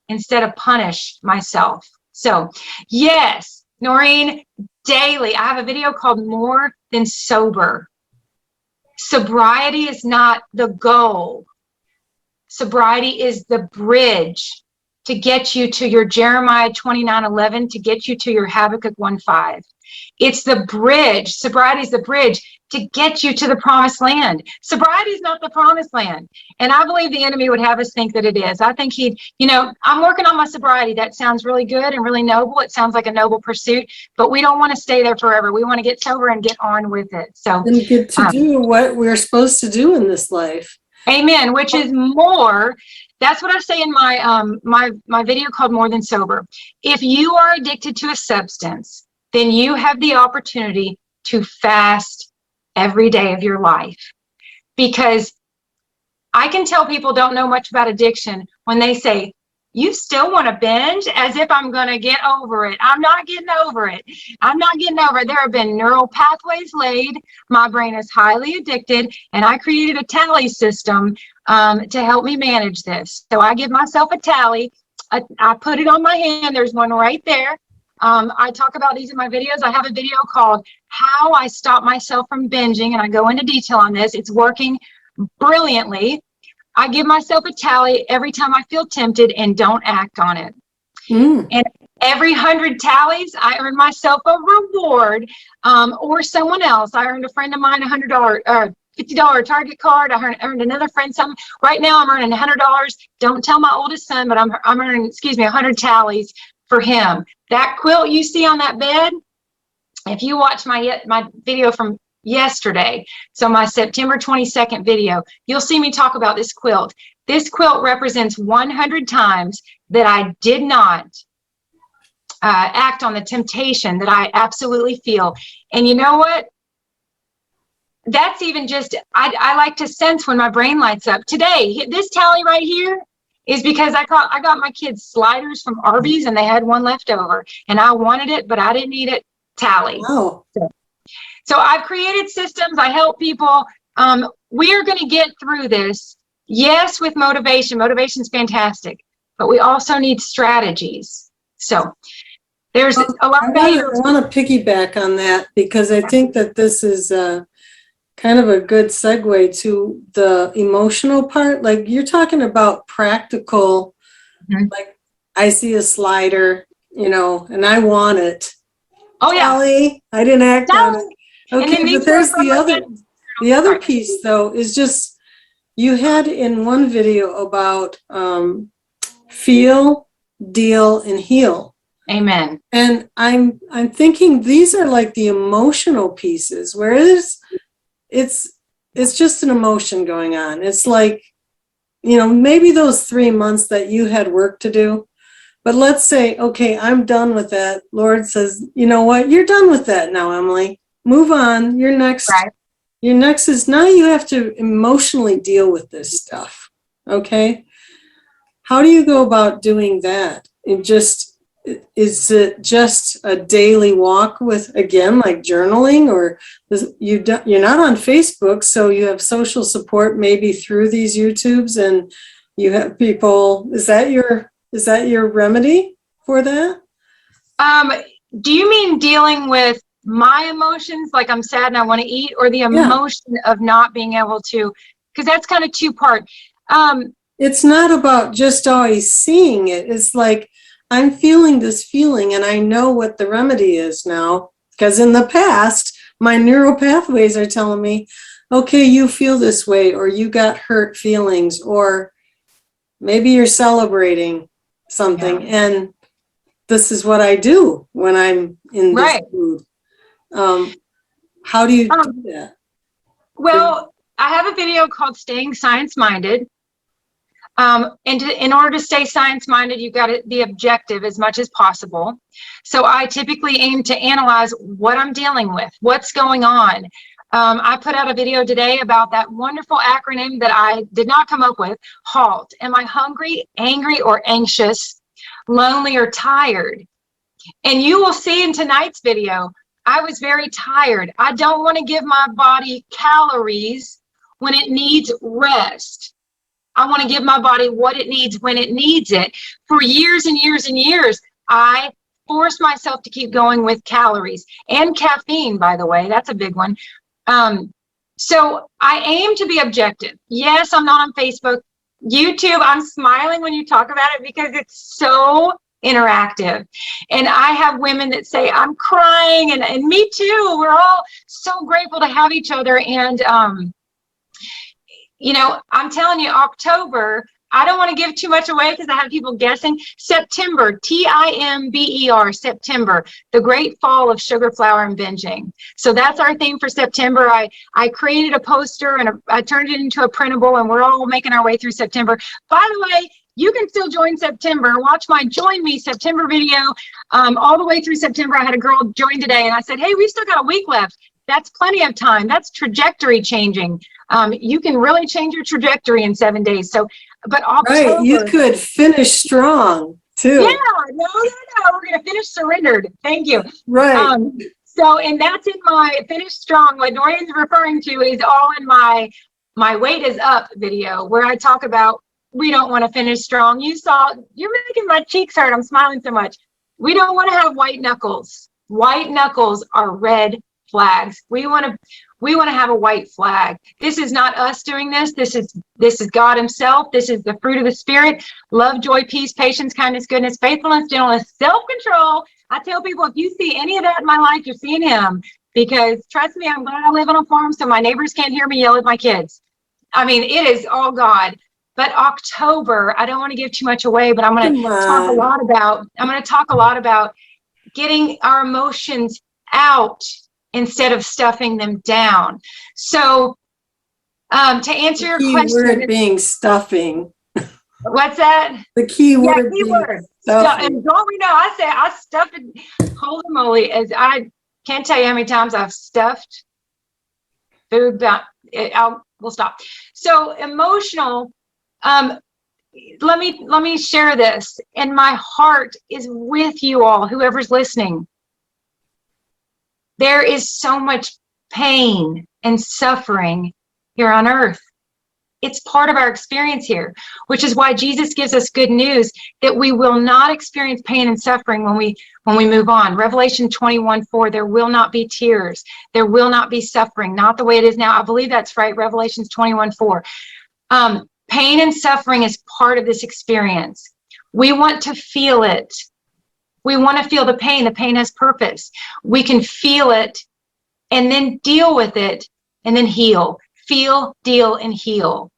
[SPEAKER 2] instead of punish myself. So yes, Noreen, daily, I have a video called More Than Sober. Sobriety is not the goal. Sobriety is the bridge to get you to your Jeremiah 29:11, to get you to your Habakkuk 1:5. It's the bridge. Sobriety is the bridge to get you to the promised land. Sobriety is not the promised land. And I believe the enemy would have us think that it is. I think he'd, I'm working on my sobriety. That sounds really good and really noble. It sounds like a noble pursuit, but we don't want to stay there forever. We want to get sober and get on with it. So,
[SPEAKER 1] and get to do what we're supposed to do in this life.
[SPEAKER 2] Amen. Which is more. That's what I say in my video called More Than Sober. If you are addicted to a substance, then you have the opportunity to fast every day of your life. Because I can tell people don't know much about addiction when they say, you still want to binge, as if I'm going to get over it. I'm not getting over it. I'm not getting over it. There have been neural pathways laid. My brain is highly addicted, and I created a tally system to help me manage this. So I give myself a tally. I put it on my hand. There's one right there. I talk about these in my videos. I have a video called How I Stop Myself from Binging, and I go into detail on this. It's working brilliantly. I give myself a tally every time I feel tempted and don't act on it. And every 100 tallies, I earn myself a reward, or someone else. I earned a friend of mine $100 or $50 Target card. I earned another friend something. Right now, I'm earning $100. Don't tell my oldest son, but I'm earning, 100 tallies for him. That quilt you see on that bed, if you watch my video from yesterday, so my September 22nd video, you'll see me talk about this quilt. This quilt represents 100 times that I did not act on the temptation that I absolutely feel. And you know what? That's even just, I like to sense when my brain lights up. Today, this tally right here is because I got my kids sliders from Arby's and they had one left over and I wanted it, but I didn't eat it. Tally.
[SPEAKER 1] Wow.
[SPEAKER 2] So I've created systems. I help people. We are going to get through this. Yes, with motivation. Motivation's fantastic, but we also need strategies. So there's a lot of
[SPEAKER 1] I want to piggyback on that because I think that this is kind of a good segue to the emotional part. Like you're talking about practical, like I see a slider, and I want it.
[SPEAKER 2] Oh yeah.
[SPEAKER 1] Tally, I didn't act on it. Okay, but there's the other piece though, is just, you had in one video about feel, deal, and heal.
[SPEAKER 2] Amen.
[SPEAKER 1] And I'm thinking these are like the emotional pieces, whereas it's just an emotion going on. It's like, maybe those 3 months that you had work to do, but let's say, okay, I'm done with that. Lord says, you know what? You're done with that now, Emily. Move on. Your next is now you have to emotionally deal with this stuff. Okay. How do you go about doing that? Is it just a daily walk with, again, like journaling, or you're not on Facebook, so you have social support maybe through these YouTubes, and you have people. Is that your remedy for that?
[SPEAKER 2] Do you mean dealing with my emotions, like I'm sad and I want to eat, or the emotion of not being able to? Because that's kind of two-part.
[SPEAKER 1] It's not about just always seeing it. It's like, I'm feeling this feeling and I know what the remedy is now, because in the past, my neural pathways are telling me, okay, you feel this way, or you got hurt feelings, or maybe you're celebrating something. Yeah. And this is what I do when I'm in this mood. How do you do that?
[SPEAKER 2] Well, I have a video called Staying Science-Minded. And in order to stay science-minded, you've got to be objective as much as possible. So I typically aim to analyze what I'm dealing with, what's going on. I put out a video today about that wonderful acronym that I did not come up with, HALT. Am I hungry, angry, or anxious, lonely, or tired? And you will see in tonight's video, I was very tired. I don't want to give my body calories when it needs rest. I want to give my body what it needs when it needs it. For years and years and years, I forced myself to keep going with calories and caffeine, by the way. That's a big one. So I aim to be objective. Yes, I'm not on Facebook. YouTube, I'm smiling when you talk about it because it's so interactive. And I have women that say, I'm crying, and me too. We're all so grateful to have each other. And, you know, I'm telling you, October, I don't want to give too much away because I have people guessing. September, Timber, September, the great fall of sugar, flour, and binging. So that's our theme for September. I created a poster and I turned it into a printable, and we're all making our way through September. By the way, you can still join September. Watch my Join Me September video. All the way through September, I had a girl join today, and I said, hey, we've still got a week left. That's plenty of time. That's trajectory changing. You can really change your trajectory in 7 days. So, but October.
[SPEAKER 1] Right, you could finish strong too.
[SPEAKER 2] Yeah, no. We're going to finish surrendered. Thank you.
[SPEAKER 1] Right.
[SPEAKER 2] So, and that's in my finish strong. What Noreen's referring to is all in my Weight is Up video, where I talk about we don't want to finish strong. You saw, you're making my cheeks hurt. I'm smiling so much. We don't want to have white knuckles. White knuckles are red flags. We want to have a white flag. This is not us doing this. This is God himself. This is the fruit of the spirit: love, joy, peace, patience, kindness, goodness, faithfulness, gentleness, self-control. I tell people, if you see any of that in my life, you're seeing him, because trust me, I'm glad I live on a farm so my neighbors can't hear me yell at my kids. I mean, it is all God. But October, I don't want to give too much away, but I'm going to talk a lot about getting our emotions out instead of stuffing them down. So to answer your
[SPEAKER 1] question, word being stuffing.
[SPEAKER 2] What's that?
[SPEAKER 1] The key word.
[SPEAKER 2] Key word. And don't we know? I say I stuffed it. Holy moly! As I can't tell you how many times I've stuffed food. We'll stop. So emotional. Let me share this, and my heart is with you all, whoever's listening. There is so much pain and suffering here on earth. It's part of our experience here, which is why Jesus gives us good news that we will not experience pain and suffering when we move on. Revelation 21:4, there will not be tears. There will not be suffering, not the way it is now. I believe that's right, Revelations 21:4. Pain and suffering is part of this experience. We want to feel it. We want to feel the pain. The pain has purpose. We can feel it and then deal with it and then heal. Feel, deal, and heal.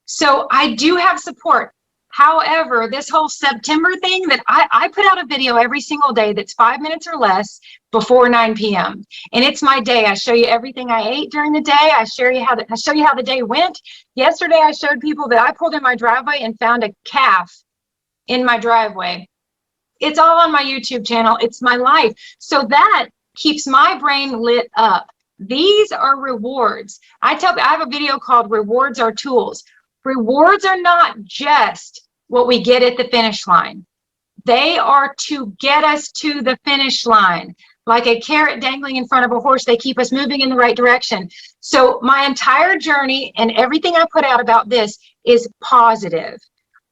[SPEAKER 2] So I do have support. However, this whole September thing, that I put out a video every single day that's 5 minutes or less before 9 p.m. And it's my day. I show you everything I ate during the day. I show you how the day went. Yesterday, I showed people that I pulled in my driveway and found a calf in my driveway. It's all on my YouTube channel. It's my life. So that keeps my brain lit up. These are rewards. I have a video called Rewards Are Tools. Rewards are not just what we get at the finish line. They are to get us to the finish line. Like a carrot dangling in front of a horse, they keep us moving in the right direction. So my entire journey and everything I put out about this is positive.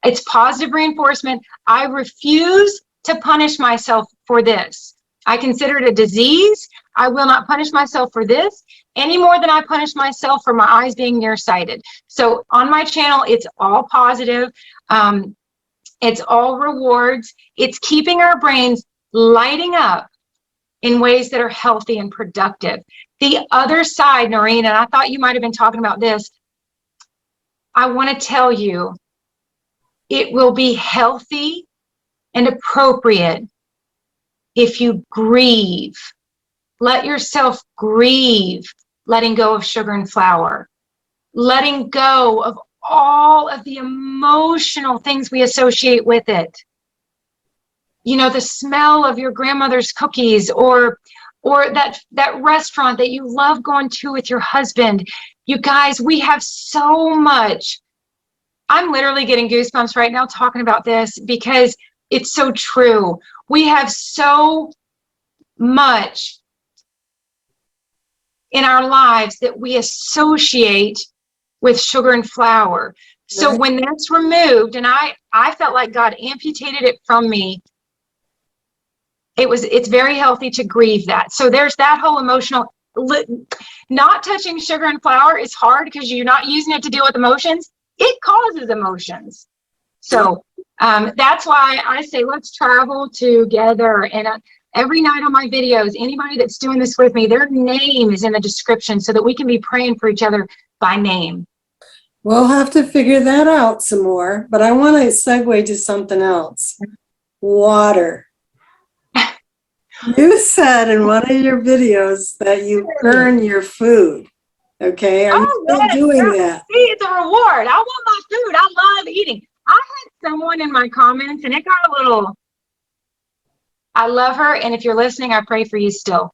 [SPEAKER 2] It's positive reinforcement. I refuse to punish myself for this. I consider it a disease. I will not punish myself for this any more than I punish myself for my eyes being nearsighted. So on my channel, it's all positive. It's all rewards. It's keeping our brains lighting up in ways that are healthy and productive. The other side, Noreen, and I thought you might have been talking about this, I want to tell you, it will be healthy and appropriate if you grieve. Let yourself grieve letting go of sugar and flour, letting go of all of the emotional things we associate with it. You know, the smell of your grandmother's cookies, or that restaurant that you love going to with your husband. You guys, we have so much. I'm literally getting goosebumps right now talking about this because it's so true. We have so much in our lives that we associate with sugar and flour. So
[SPEAKER 1] Right.
[SPEAKER 2] when that's removed, and I felt like God amputated it from me, it's very healthy to grieve that. So there's that whole emotional, not touching sugar and flour is hard because you're not using it to deal with emotions. It causes emotions. So that's why I say, let's travel together. And every night on my videos, anybody that's doing this with me, their name is in the description so that we can be praying for each other by name.
[SPEAKER 1] We'll have to figure that out some more, but I want to segue to something else. Water. You said in one of your videos that you burn your food. Okay, are you still doing that?
[SPEAKER 2] See, it's a reward. I want my food. I love eating. I had someone in my comments, and it got a little, I love her, and if you're listening, I pray for you still.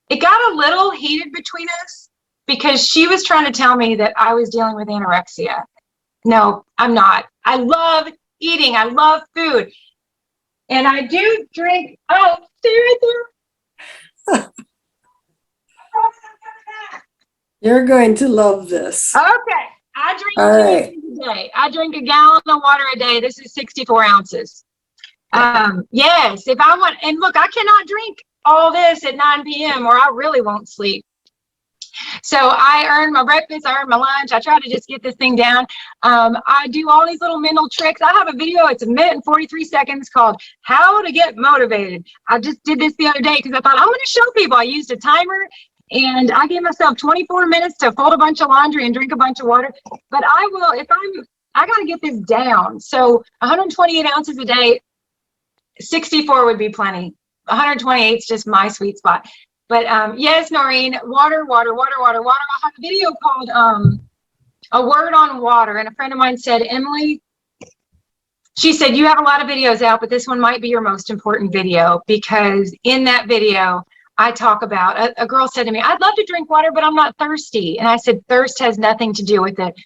[SPEAKER 2] It got a little heated between us because she was trying to tell me that I was dealing with anorexia. No, I'm not. I love eating. I love food. And I do drink. Oh, stay right there.
[SPEAKER 1] You're going to love this.
[SPEAKER 2] Okay. I drink
[SPEAKER 1] All
[SPEAKER 2] 2
[SPEAKER 1] right.
[SPEAKER 2] ounces a day. I drink a gallon of water a day. This is 64 ounces. Yes, if I want, and look, I cannot drink all this at 9 p.m. or I really won't sleep. So I earn my breakfast, I earn my lunch. I try to just get this thing down. I do all these little mental tricks. I have a video, it's 1 minute and 43 seconds called How to Get Motivated. I just did this the other day because I thought I'm going to show people. I used a timer and I gave myself 24 minutes to fold a bunch of laundry and drink a bunch of water. But I will, I got to get this down. So 128 ounces a day, 64 would be plenty. 128 is just my sweet spot. But yes, Noreen, water. I have a video called A Word on Water. And a friend of mine said, Emily, she said, you have a lot of videos out, but this one might be your most important video because in that video, I talk about, a girl said to me, I'd love to drink water, but I'm not thirsty. And I said, thirst has nothing to do with it.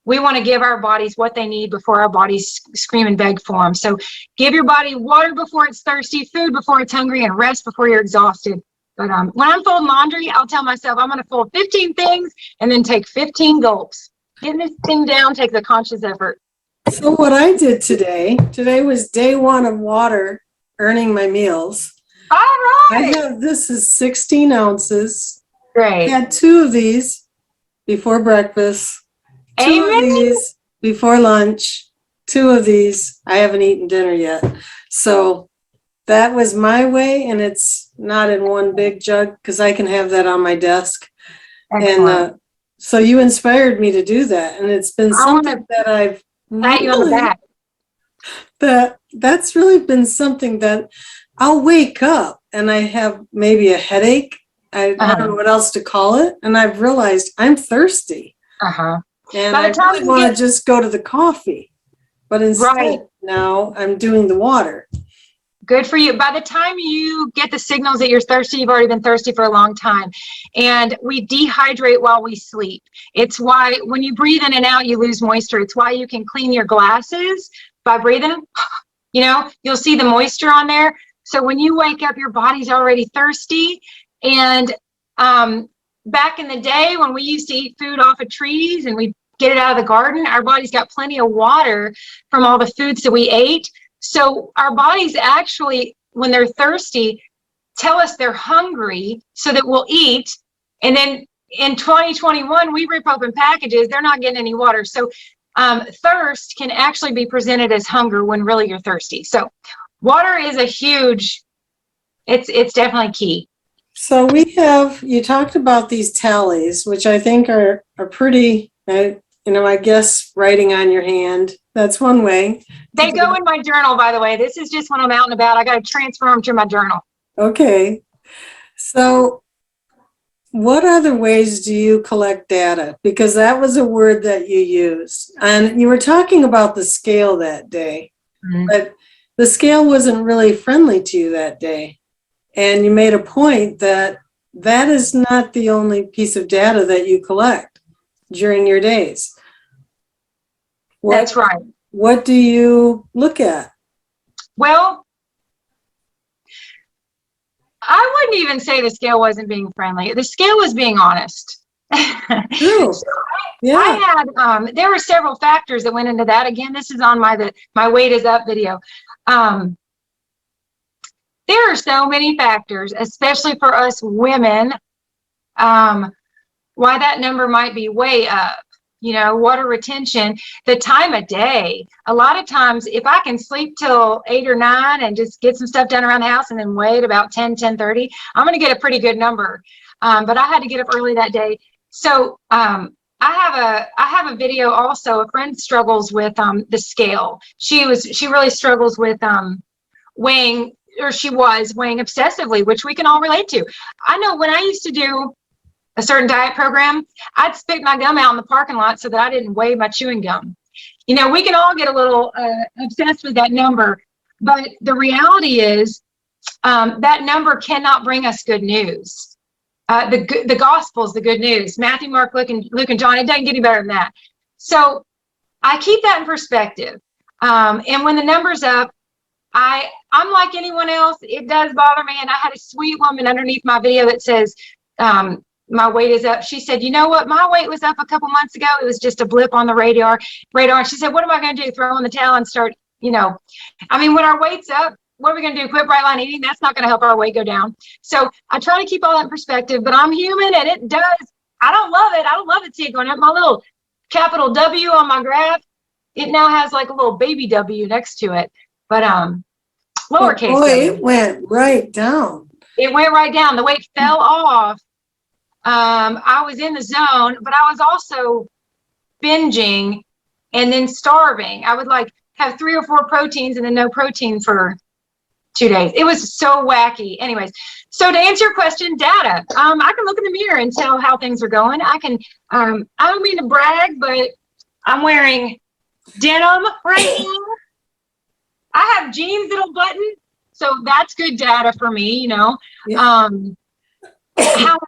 [SPEAKER 2] We want to give our bodies what they need before our bodies scream and beg for them. So give your body water before it's thirsty, food before it's hungry, and rest before you're exhausted. But when I'm folding laundry, I'll tell myself I'm going to fold 15 things and then take 15 gulps. Getting this thing down takes a conscious effort.
[SPEAKER 1] So what I did today was day 1 of water, earning my meals.
[SPEAKER 2] All right.
[SPEAKER 1] This is 16 ounces.
[SPEAKER 2] Great.
[SPEAKER 1] I had 2 of these before breakfast. 2
[SPEAKER 2] Amen.
[SPEAKER 1] of these before lunch, 2 of these. I haven't eaten dinner yet. So that was my way, and it's not in one big jug because I can have that on my desk.
[SPEAKER 2] Excellent.
[SPEAKER 1] And so you inspired me to do that, and it's been something that I've
[SPEAKER 2] pat you on the back.
[SPEAKER 1] That's really been something that I'll wake up and I have maybe a headache. I don't know what else to call it, and I've realized I'm thirsty. And I really want to just go to the coffee, but instead now I'm doing the water.
[SPEAKER 2] Good for you. By the time you get the signals that you're thirsty, you've already been thirsty for a long time. And we dehydrate while we sleep. It's why when you breathe in and out, you lose moisture. It's why you can clean your glasses by breathing. You know, you'll see the moisture on there. So when you wake up, your body's already thirsty. And back in the day when we used to eat food off of trees and we get it out of the garden, our body's got plenty of water from all the foods that we ate. So our bodies actually, when they're thirsty, tell us they're hungry so that we'll eat. And then in 2021, we rip open packages, they're not getting any water. So thirst can actually be presented as hunger when really you're thirsty. So water is a huge, it's definitely key.
[SPEAKER 1] So you talked about these tallies, which I think are pretty, I guess writing on your hand, that's one way.
[SPEAKER 2] They go in my journal, by the way. This is just when I'm out and about. I got to transfer them to my journal.
[SPEAKER 1] Okay. So what other ways do you collect data? Because that was a word that you used. And you were talking about the scale that day, but the scale wasn't really friendly to you that day. And you made a point that that is not the only piece of data that you collect during your days.
[SPEAKER 2] That's right.
[SPEAKER 1] What do you look at?
[SPEAKER 2] Well, I wouldn't even say the scale wasn't being friendly. The scale was being honest.
[SPEAKER 1] True. Yeah.
[SPEAKER 2] I had, there were several factors that went into that. Again, this is on my weight is up video. There are so many factors, especially for us women, why that number might be way up. You know, water retention, the time of day. A lot of times, if I can sleep till 8 or 9 and just get some stuff done around the house and then wait about 10:30, I'm going to get a pretty good number. But I had to get up early that day. So I have a video also. A friend struggles with the scale. She really struggles with weighing, or she was weighing obsessively, which we can all relate to. I know when I used to do a certain diet program, I'd spit my gum out in the parking lot so that I didn't weigh my chewing gum. You know, we can all get a little obsessed with that number, but the reality is that number cannot bring us good news. The gospel is the good news. Matthew, Mark, Luke, and John. It doesn't get any better than that. So I keep that in perspective. And when the number's up, I'm like anyone else. It does bother me. And I had a sweet woman underneath my video that says, my weight is up. She said, you know what? My weight was up a couple months ago. It was just a blip on the radar. And she said, what am I going to do? Throw in the towel and start, you know, I mean, when our weight's up, what are we going to do? Quit bright line eating? That's not going to help our weight go down. So I try to keep all that in perspective, but I'm human and it does. I don't love it. I don't love it. See it going up. My little capital W on my graph, it now has like a little baby W next to it. But lowercase.
[SPEAKER 1] Boy, it went right down.
[SPEAKER 2] It went right down. The weight fell off. I was in the zone, but I was also binging and then starving. I would like have 3 or 4 proteins and then no protein for 2 days. It was so wacky. Anyways, so to answer your question, data. I can look in the mirror and tell how things are going. I can, I don't mean to brag, but I'm wearing denim right now. I have jeans that'll button. So that's good data for me, you know. Yeah. How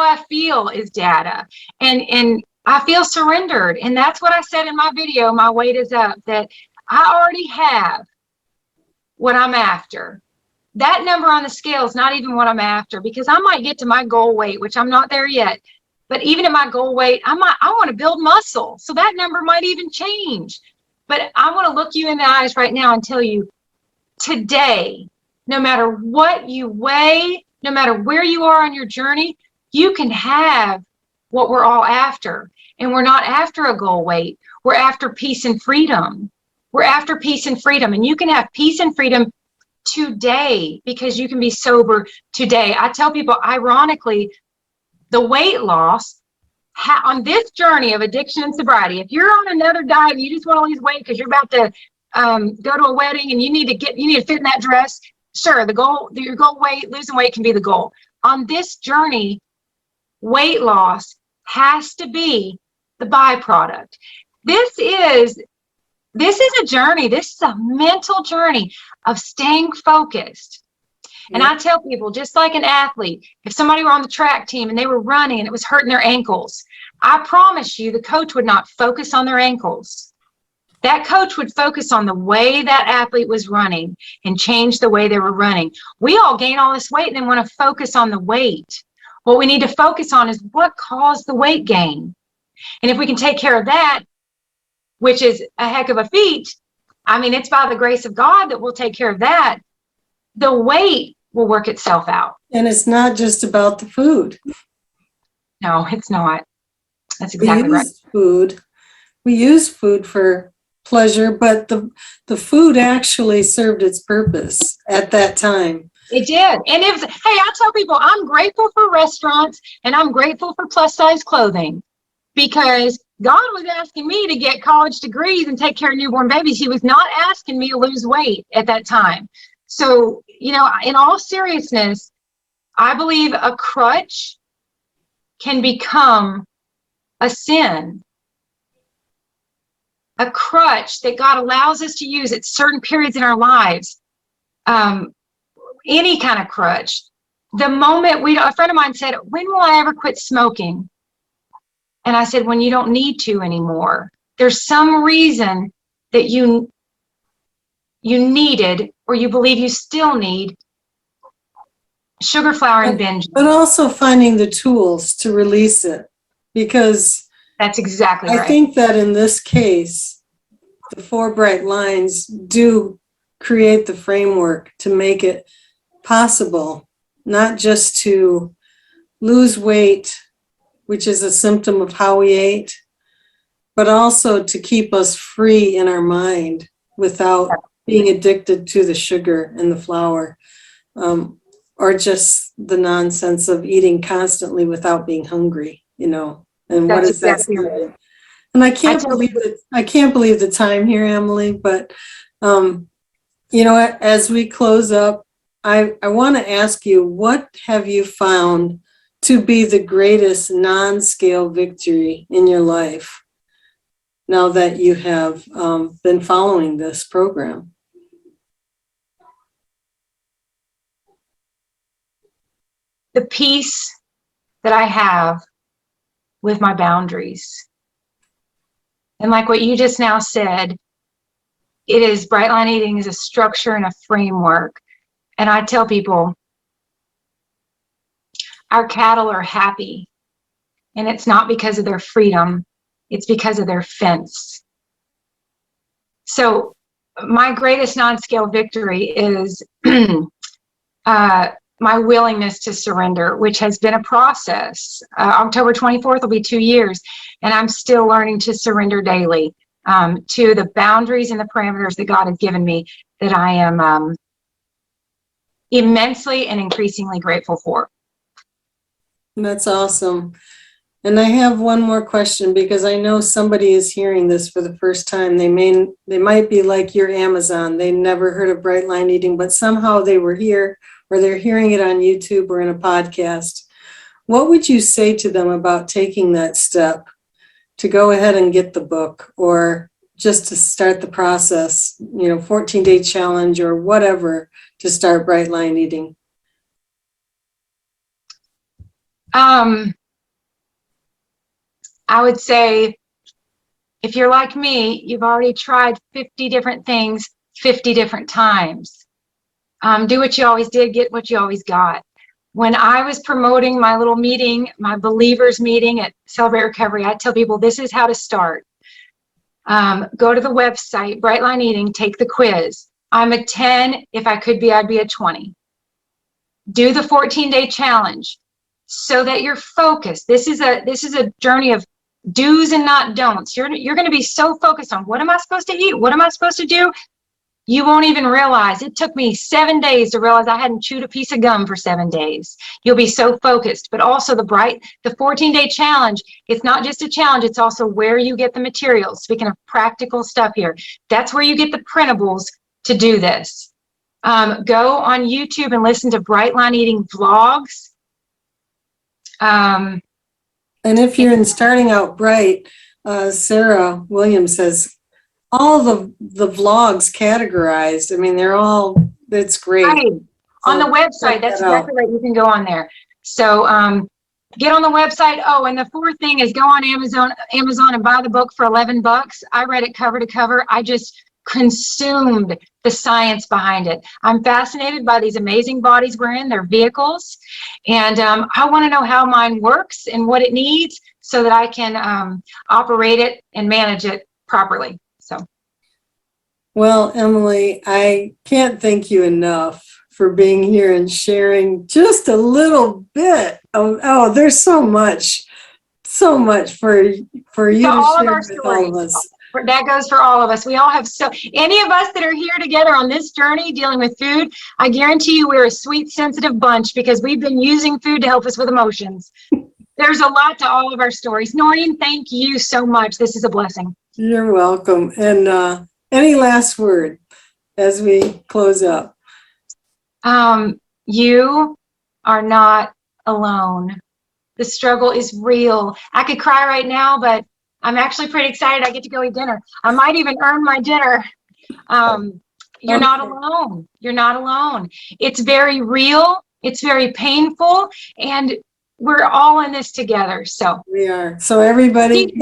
[SPEAKER 2] I feel is data, and I feel surrendered, and that's what I said in my video. My weight is up. That I already have what I'm after. That number on the scale is not even what I'm after, because I might get to my goal weight, which I'm not there yet. But even at my goal weight, I want to build muscle, so that number might even change. But I want to look you in the eyes right now and tell you, today, no matter what you weigh, no matter where you are on your journey, you can have what we're all after. And we're not after a goal weight. We're after peace and freedom. We're after peace and freedom. And you can have peace and freedom today, because you can be sober today. I tell people, ironically, the weight loss on this journey of addiction and sobriety, if you're on another diet and you just want to lose weight because you're about to go to a wedding and you need to fit in that dress, sure, your goal weight, losing weight can be the goal. On this journey, weight loss has to be the byproduct. This is a journey. This is a mental journey of staying focused. And I tell people, just like an athlete, if somebody were on the track team and they were running and it was hurting their ankles, I promise you the coach would not focus on their ankles. That coach would focus on the way that athlete was running and change the way they were running. We all gain all this weight and then want to focus on the weight. What we need to focus on is what caused the weight gain. And if we can take care of that, which is a heck of a feat, I mean, it's by the grace of God that we'll take care of that. The weight will work itself out.
[SPEAKER 1] And it's not just about the food.
[SPEAKER 2] No, it's not. That's exactly right.
[SPEAKER 1] We use food for pleasure, but the food actually served its purpose at that time.
[SPEAKER 2] It did. And hey, I tell people I'm grateful for restaurants and I'm grateful for plus size clothing, because God was asking me to get college degrees and take care of newborn babies. He was not asking me to lose weight at that time. So, you know, in all seriousness, I believe a crutch can become a sin. A crutch that God allows us to use at certain periods in our lives, any kind of crutch. The moment a friend of mine said, when will I ever quit smoking? And I said, when you don't need to anymore. There's some reason that you you needed, or you believe you still need, sugar, flour, and binge.
[SPEAKER 1] But also finding the tools to release it, because
[SPEAKER 2] That's exactly
[SPEAKER 1] I
[SPEAKER 2] right.
[SPEAKER 1] think that in this case, the 4 bright lines do create the framework to make it possible, not just to lose weight, which is a symptom of how we ate, but also to keep us free in our mind without being addicted to the sugar and the flour, or just the nonsense of eating constantly without being hungry, and what is that?
[SPEAKER 2] Exactly right.
[SPEAKER 1] And I can't believe the time here, Emily, but as we close up, I want to ask you, what have you found to be the greatest non-scale victory in your life now that you have been following this program?
[SPEAKER 2] The peace that I have with my boundaries. And like what you just now said, bright line eating is a structure and a framework. And I tell people, our cattle are happy. And it's not because of their freedom, it's because of their fence. So my greatest non-scale victory is my willingness to surrender, which has been a process. October 24th will be 2 years, and I'm still learning to surrender daily to the boundaries and the parameters that God has given me, that I am immensely and increasingly grateful for.
[SPEAKER 1] That's awesome. And I have one more question, because I know somebody is hearing this for the first time. They might be like your Amazon. They never heard of bright line eating, but somehow they were here, or they're hearing it on YouTube or in a podcast. What would you say to them about taking that step to go ahead and get the book, or just to start the process, 14-day challenge or whatever, to start bright line eating?
[SPEAKER 2] I would say, if you're like me, you've already tried 50 different things 50 different times. Do what you always did, get what you always got. When I was promoting my little meeting, my believers meeting at Celebrate Recovery, I tell people, this is how to start. Go to the website, Bright Line Eating, take the quiz. I'm a 10. If I could be, I'd be a 20. Do the 14-day challenge so that you're focused. This is a journey of do's and not don'ts. You're going to be so focused on, what am I supposed to eat? What am I supposed to do? You won't even realize. It took me 7 days to realize I hadn't chewed a piece of gum for 7 days. You'll be so focused. But also the 14-day challenge, it's not just a challenge, it's also where you get the materials. Speaking of practical stuff here, that's where you get the printables to do this. Go on YouTube and listen to Bright Line Eating vlogs.
[SPEAKER 1] And if you're in Starting Out Bright, Sarah Williams says all the vlogs categorized. I mean, it's great.
[SPEAKER 2] Right. On the website, that's exactly right. You can go on there. So get on the website. Oh, and the fourth thing is go on Amazon and buy the book for $11. I read it cover to cover. I just consumed the science behind it. I'm fascinated by these amazing bodies we're in, their vehicles. And I want to know how mine works and what it needs so that I can operate it and manage it properly. So.
[SPEAKER 1] Well, Emily, I can't thank you enough for being here and sharing just a little bit of, there's so much for you to share with all of us.
[SPEAKER 2] That goes for all of us. We all have any of us that are here together on this journey dealing with food, I guarantee you we're a sweet, sensitive bunch because we've been using food to help us with emotions. There's a lot to all of our stories. Noreen, thank you so much. This is a blessing.
[SPEAKER 1] You're welcome. And any last word as we close up?
[SPEAKER 2] You are not alone. The struggle is real. I could cry right now, but I'm actually pretty excited I get to go eat dinner. I might even earn my dinner. You're not alone. You're not alone. It's very real. It's very painful. And we're all in this together. So
[SPEAKER 1] we are. So everybody,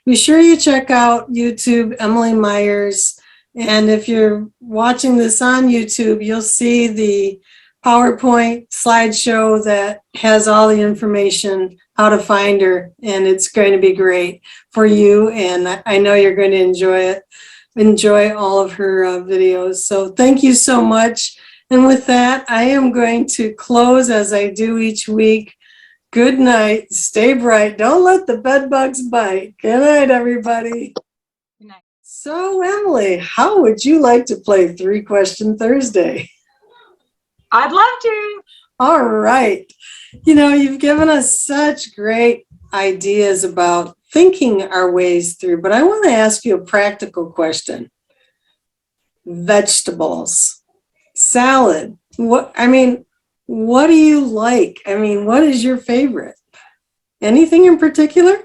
[SPEAKER 1] be sure you check out YouTube, Emily Myers, And if you're watching this on YouTube, you'll see the PowerPoint slideshow that has all the information how to find her, and it's going to be great for you, and I know you're going to enjoy all of her videos. So thank you so much. And with that, I am going to close as I do each week. Good night. Stay bright. Don't let the bed bugs bite. Good night, everybody.
[SPEAKER 2] Good night.
[SPEAKER 1] So, Emily, how would you like to play 3-Question Thursday?
[SPEAKER 2] I'd love to.
[SPEAKER 1] All right. You know, you've given us such great ideas about thinking our ways through, but I want to ask you a practical question. Vegetables, salad, what do you like? I mean, what is your favorite? Anything in particular?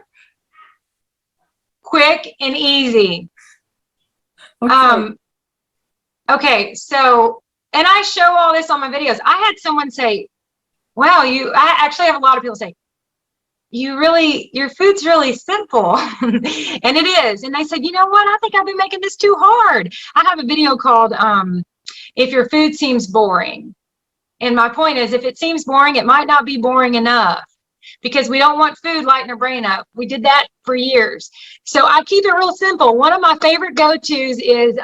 [SPEAKER 2] Quick and easy.
[SPEAKER 1] Okay.
[SPEAKER 2] Okay, so, and I show all this on my videos. I had someone say, wow, I actually have a lot of people say, your food's really simple. And it is. And they said, you know what? I think I've been making this too hard. I have a video called, If Your Food Seems Boring. And my point is, if it seems boring, it might not be boring enough, because we don't want food lighting our brain up. We did that for years. So I keep it real simple. One of my favorite go-tos is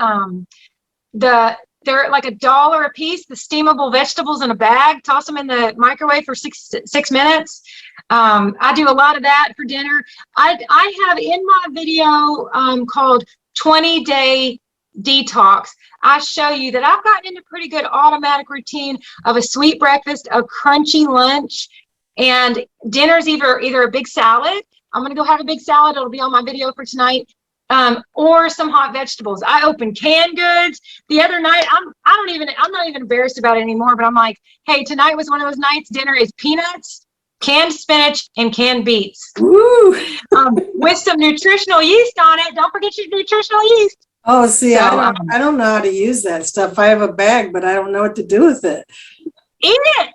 [SPEAKER 2] they're like $1 a piece, the steamable vegetables in a bag. Toss them in the microwave for six minutes. I do a lot of that for dinner. I have in my video called 20-Day Detox, I show you that I've gotten into pretty good automatic routine of a sweet breakfast, a crunchy lunch, and dinner's either a big salad. I'm going to go have a big salad. It'll be on my video for tonight. Or some hot vegetables. I open canned goods. The other night, I'm not even embarrassed about it anymore, but I'm like, hey, tonight was one of those nights. Dinner is peanuts, canned spinach, and canned beets.
[SPEAKER 1] Woo!
[SPEAKER 2] With some nutritional yeast on it. Don't forget your nutritional yeast.
[SPEAKER 1] Oh, see,
[SPEAKER 2] So,
[SPEAKER 1] I don't know how to use that stuff. I have a bag, but I don't know what to do with it.
[SPEAKER 2] Eat it.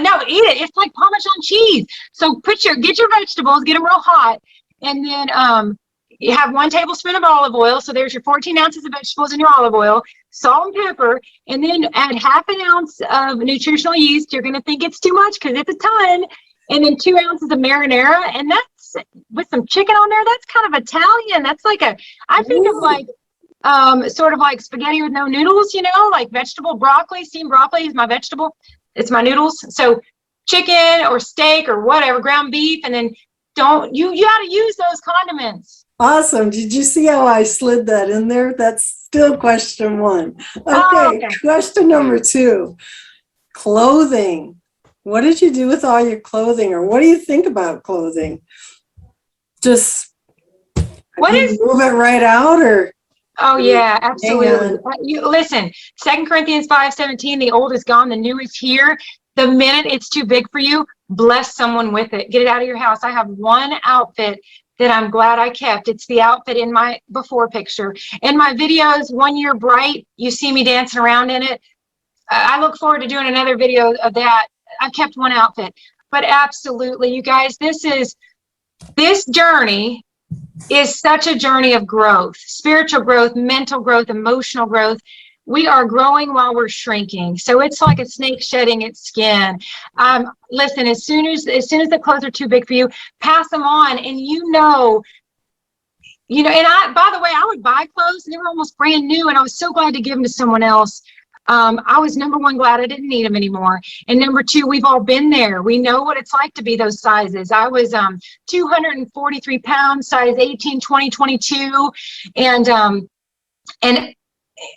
[SPEAKER 2] No, eat it. It's like Parmesan cheese. So get your vegetables, get them real hot, and then you have 1 tablespoon of olive oil. So there's your 14 ounces of vegetables in your olive oil, salt and pepper, and then add 1/2 ounce of nutritional yeast. You're going to think it's too much because it's a ton. And then 2 ounces of marinara, and that's with some chicken on there. That's kind of Italian. That's like I think of like sort of like spaghetti with no noodles, like vegetable broccoli. Steamed broccoli is my vegetable. It's my noodles. So chicken or steak or whatever, ground beef, and then you got to use those condiments.
[SPEAKER 1] Awesome. Did you see how I slid that in there? That's still question 1. Okay. Question number 2, clothing. What did you do with all your clothing, or what do you think about clothing? Just move it right out, or?
[SPEAKER 2] Oh yeah, absolutely. Listen, 2 Corinthians 5:17, the old is gone, the new is here. The minute it's too big for you, bless someone with it. Get it out of your house. I have one outfit that I'm glad I kept. It's the outfit in my before picture. In my videos, 1 Year Bright, you see me dancing around in it. I look forward to doing another video of that. I kept one outfit. But absolutely, you guys, this journey is such a journey of growth, spiritual growth, mental growth, emotional growth. We are growing while we're shrinking. So it's like a snake shedding its skin. Listen, as soon as the clothes are too big for you, pass them on. And and by the way, I would buy clothes and they were almost brand new, and I was so glad to give them to someone else. I was number 1 glad I didn't need them anymore. And number 2, we've all been there. We know what it's like to be those sizes. I was 243 pounds, size 18, 20, 22. And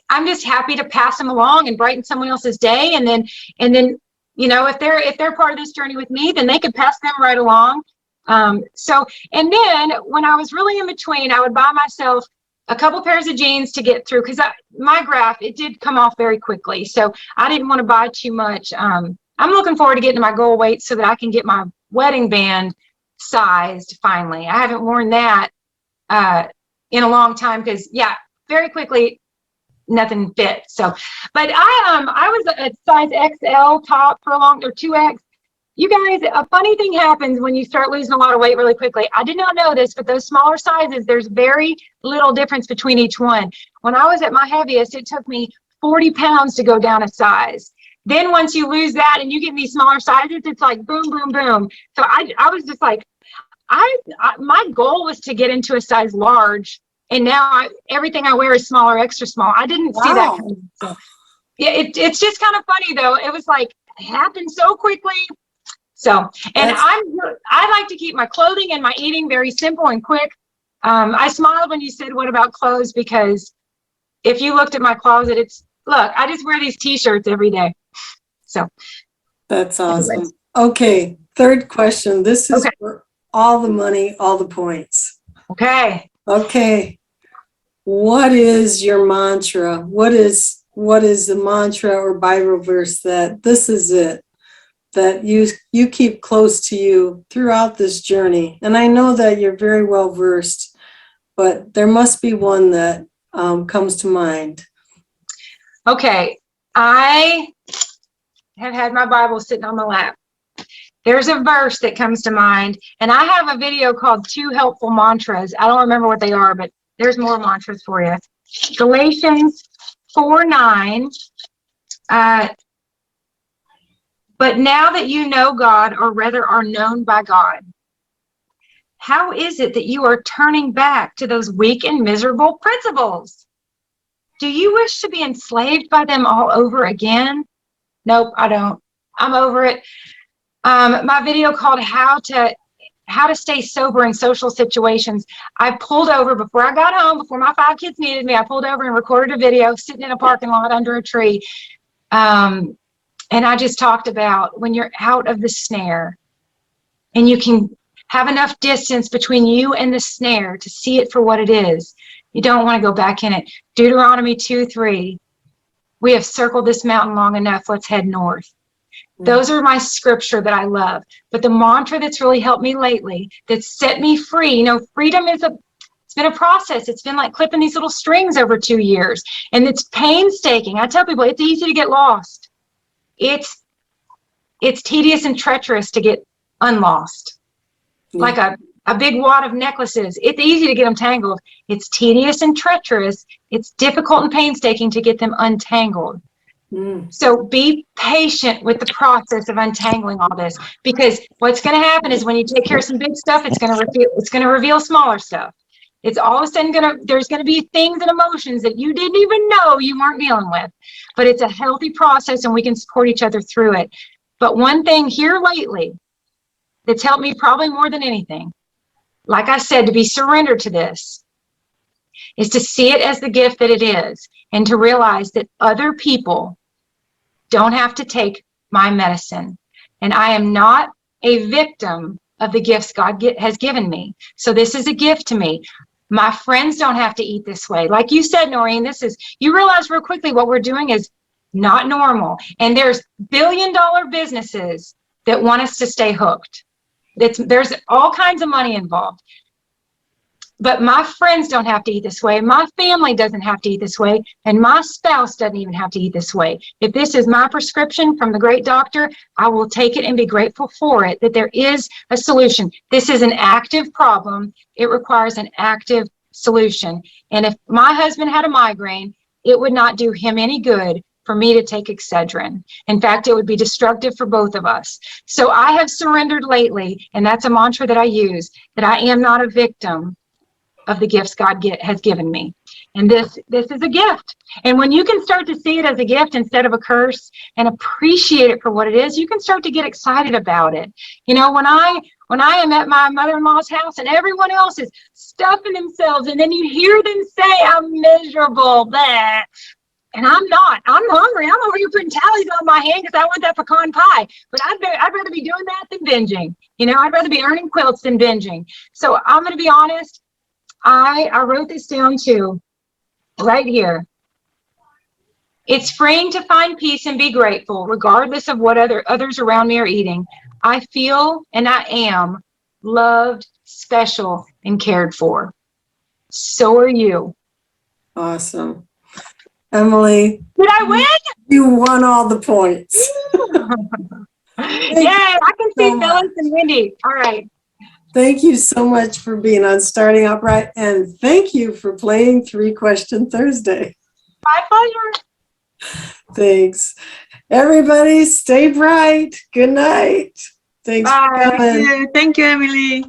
[SPEAKER 2] I'm just happy to pass them along and brighten someone else's day. And then, if they're part of this journey with me, then they could pass them right along. And then when I was really in between, I would buy myself a couple pairs of jeans to get through, because my graph, it did come off very quickly. So I didn't want to buy too much. I'm looking forward to getting to my goal weight so that I can get my wedding band sized finally. I haven't worn that in a long time because, very quickly, nothing fit. So, but I was a size XL top for a long, or 2X. you guys, a funny thing happens when you start losing a lot of weight really quickly. I did not know this, but those smaller sizes, there's very little difference between each one. When I was at my heaviest, it took me 40 pounds to go down a size. Then once you lose that and you get in these smaller sizes, it's like boom, boom, boom. So I was just like, my goal was to get into a size large, and now everything I wear is small or extra small. I didn't see that coming. So, yeah, it's just kind of funny though. It was like, it happened so quickly. So, and I like to keep my clothing and my eating very simple and quick. I smiled when you said, what about clothes? Because if you looked at my closet, look, I just wear these t-shirts every day. So.
[SPEAKER 1] That's awesome. Okay. Third question. This is for all the money, all the points.
[SPEAKER 2] Okay.
[SPEAKER 1] Okay. What is your mantra? What is the mantra or Bible verse that this is it, that you keep close to you throughout this journey? And I know that you're very well versed, but there must be one that comes to mind.
[SPEAKER 2] Okay. I have had my Bible sitting on my lap. There's a verse that comes to mind, and I have a video called 2 Helpful Mantras. I don't remember what they are, but there's more mantras for you. Galatians 4:9. But now that you know God, or rather are known by God, how is it that you are turning back to those weak and miserable principles? Do you wish to be enslaved by them all over again? Nope, I don't. I'm over it. My video called how to stay sober in social situations. I pulled over before I got home, before my 5 kids needed me. I pulled over and recorded a video sitting in a parking lot under a tree. And I just talked about when you're out of the snare and you can have enough distance between you and the snare to see it for what it is. You don't want to go back in it. Deuteronomy 2:3. We have circled this mountain long enough. Let's head north. Those are my scripture that I love. But the mantra that's really helped me lately, that's set me free, freedom it's been a process. It's been like clipping these little strings over 2 years. And it's painstaking. I tell people it's easy to get lost. It's tedious and treacherous to get unlost. Like a big wad of necklaces. It's easy to get them tangled. It's tedious and treacherous. It's difficult and painstaking to get them untangled. So be patient with the process of untangling all this, because what's going to happen is when you take care of some big stuff, it's going to reveal smaller stuff. It's all of a sudden there's going to be things and emotions that you didn't even know you weren't dealing with. But it's a healthy process and we can support each other through it. But one thing here lately that's helped me probably more than anything, like I said, to be surrendered to this, is to see it as the gift that it is, and to realize that other people don't have to take my medicine. And I am not a victim of the gifts God has given me. So this is a gift to me. My friends don't have to eat this way. Like you said, Noreen, you realize real quickly what we're doing is not normal. And there's billion-dollar businesses that want us to stay hooked. There's all kinds of money involved. But my friends don't have to eat this way. My family doesn't have to eat this way. And my spouse doesn't even have to eat this way. If this is my prescription from the great doctor, I will take it and be grateful for it, that there is a solution. This is an active problem. It requires an active solution. And if my husband had a migraine, it would not do him any good for me to take Excedrin. In fact, it would be destructive for both of us. So I have surrendered lately, and that's a mantra that I use, that I am not a victim of the gifts God has given me. And this is a gift. And when you can start to see it as a gift instead of a curse and appreciate it for what it is, you can start to get excited about it. When I am at my mother-in-law's house and everyone else is stuffing themselves, and then you hear them say, I'm miserable, bleh. And I'm not. I'm hungry. I'm over here putting tallies on my hand because I want that pecan pie. But I'd rather be doing that than binging. I'd rather be earning quilts than binging. So I'm going to be honest. I wrote this down too, right here. It's freeing to find peace and be grateful, regardless of what others around me are eating. I feel and I am loved, special, and cared for. So are you.
[SPEAKER 1] Awesome. Emily.
[SPEAKER 2] Did I win?
[SPEAKER 1] You won all the points.
[SPEAKER 2] Yay, I can see
[SPEAKER 1] so
[SPEAKER 2] Phyllis and Wendy. All right.
[SPEAKER 1] Thank you so much for being on Starting Out Bright, and thank you for playing 3-Question Thursday.
[SPEAKER 2] My pleasure.
[SPEAKER 1] Thanks. Everybody stay bright. Good night. Thanks for
[SPEAKER 2] Bye.
[SPEAKER 1] coming.
[SPEAKER 3] Thank you, Emily.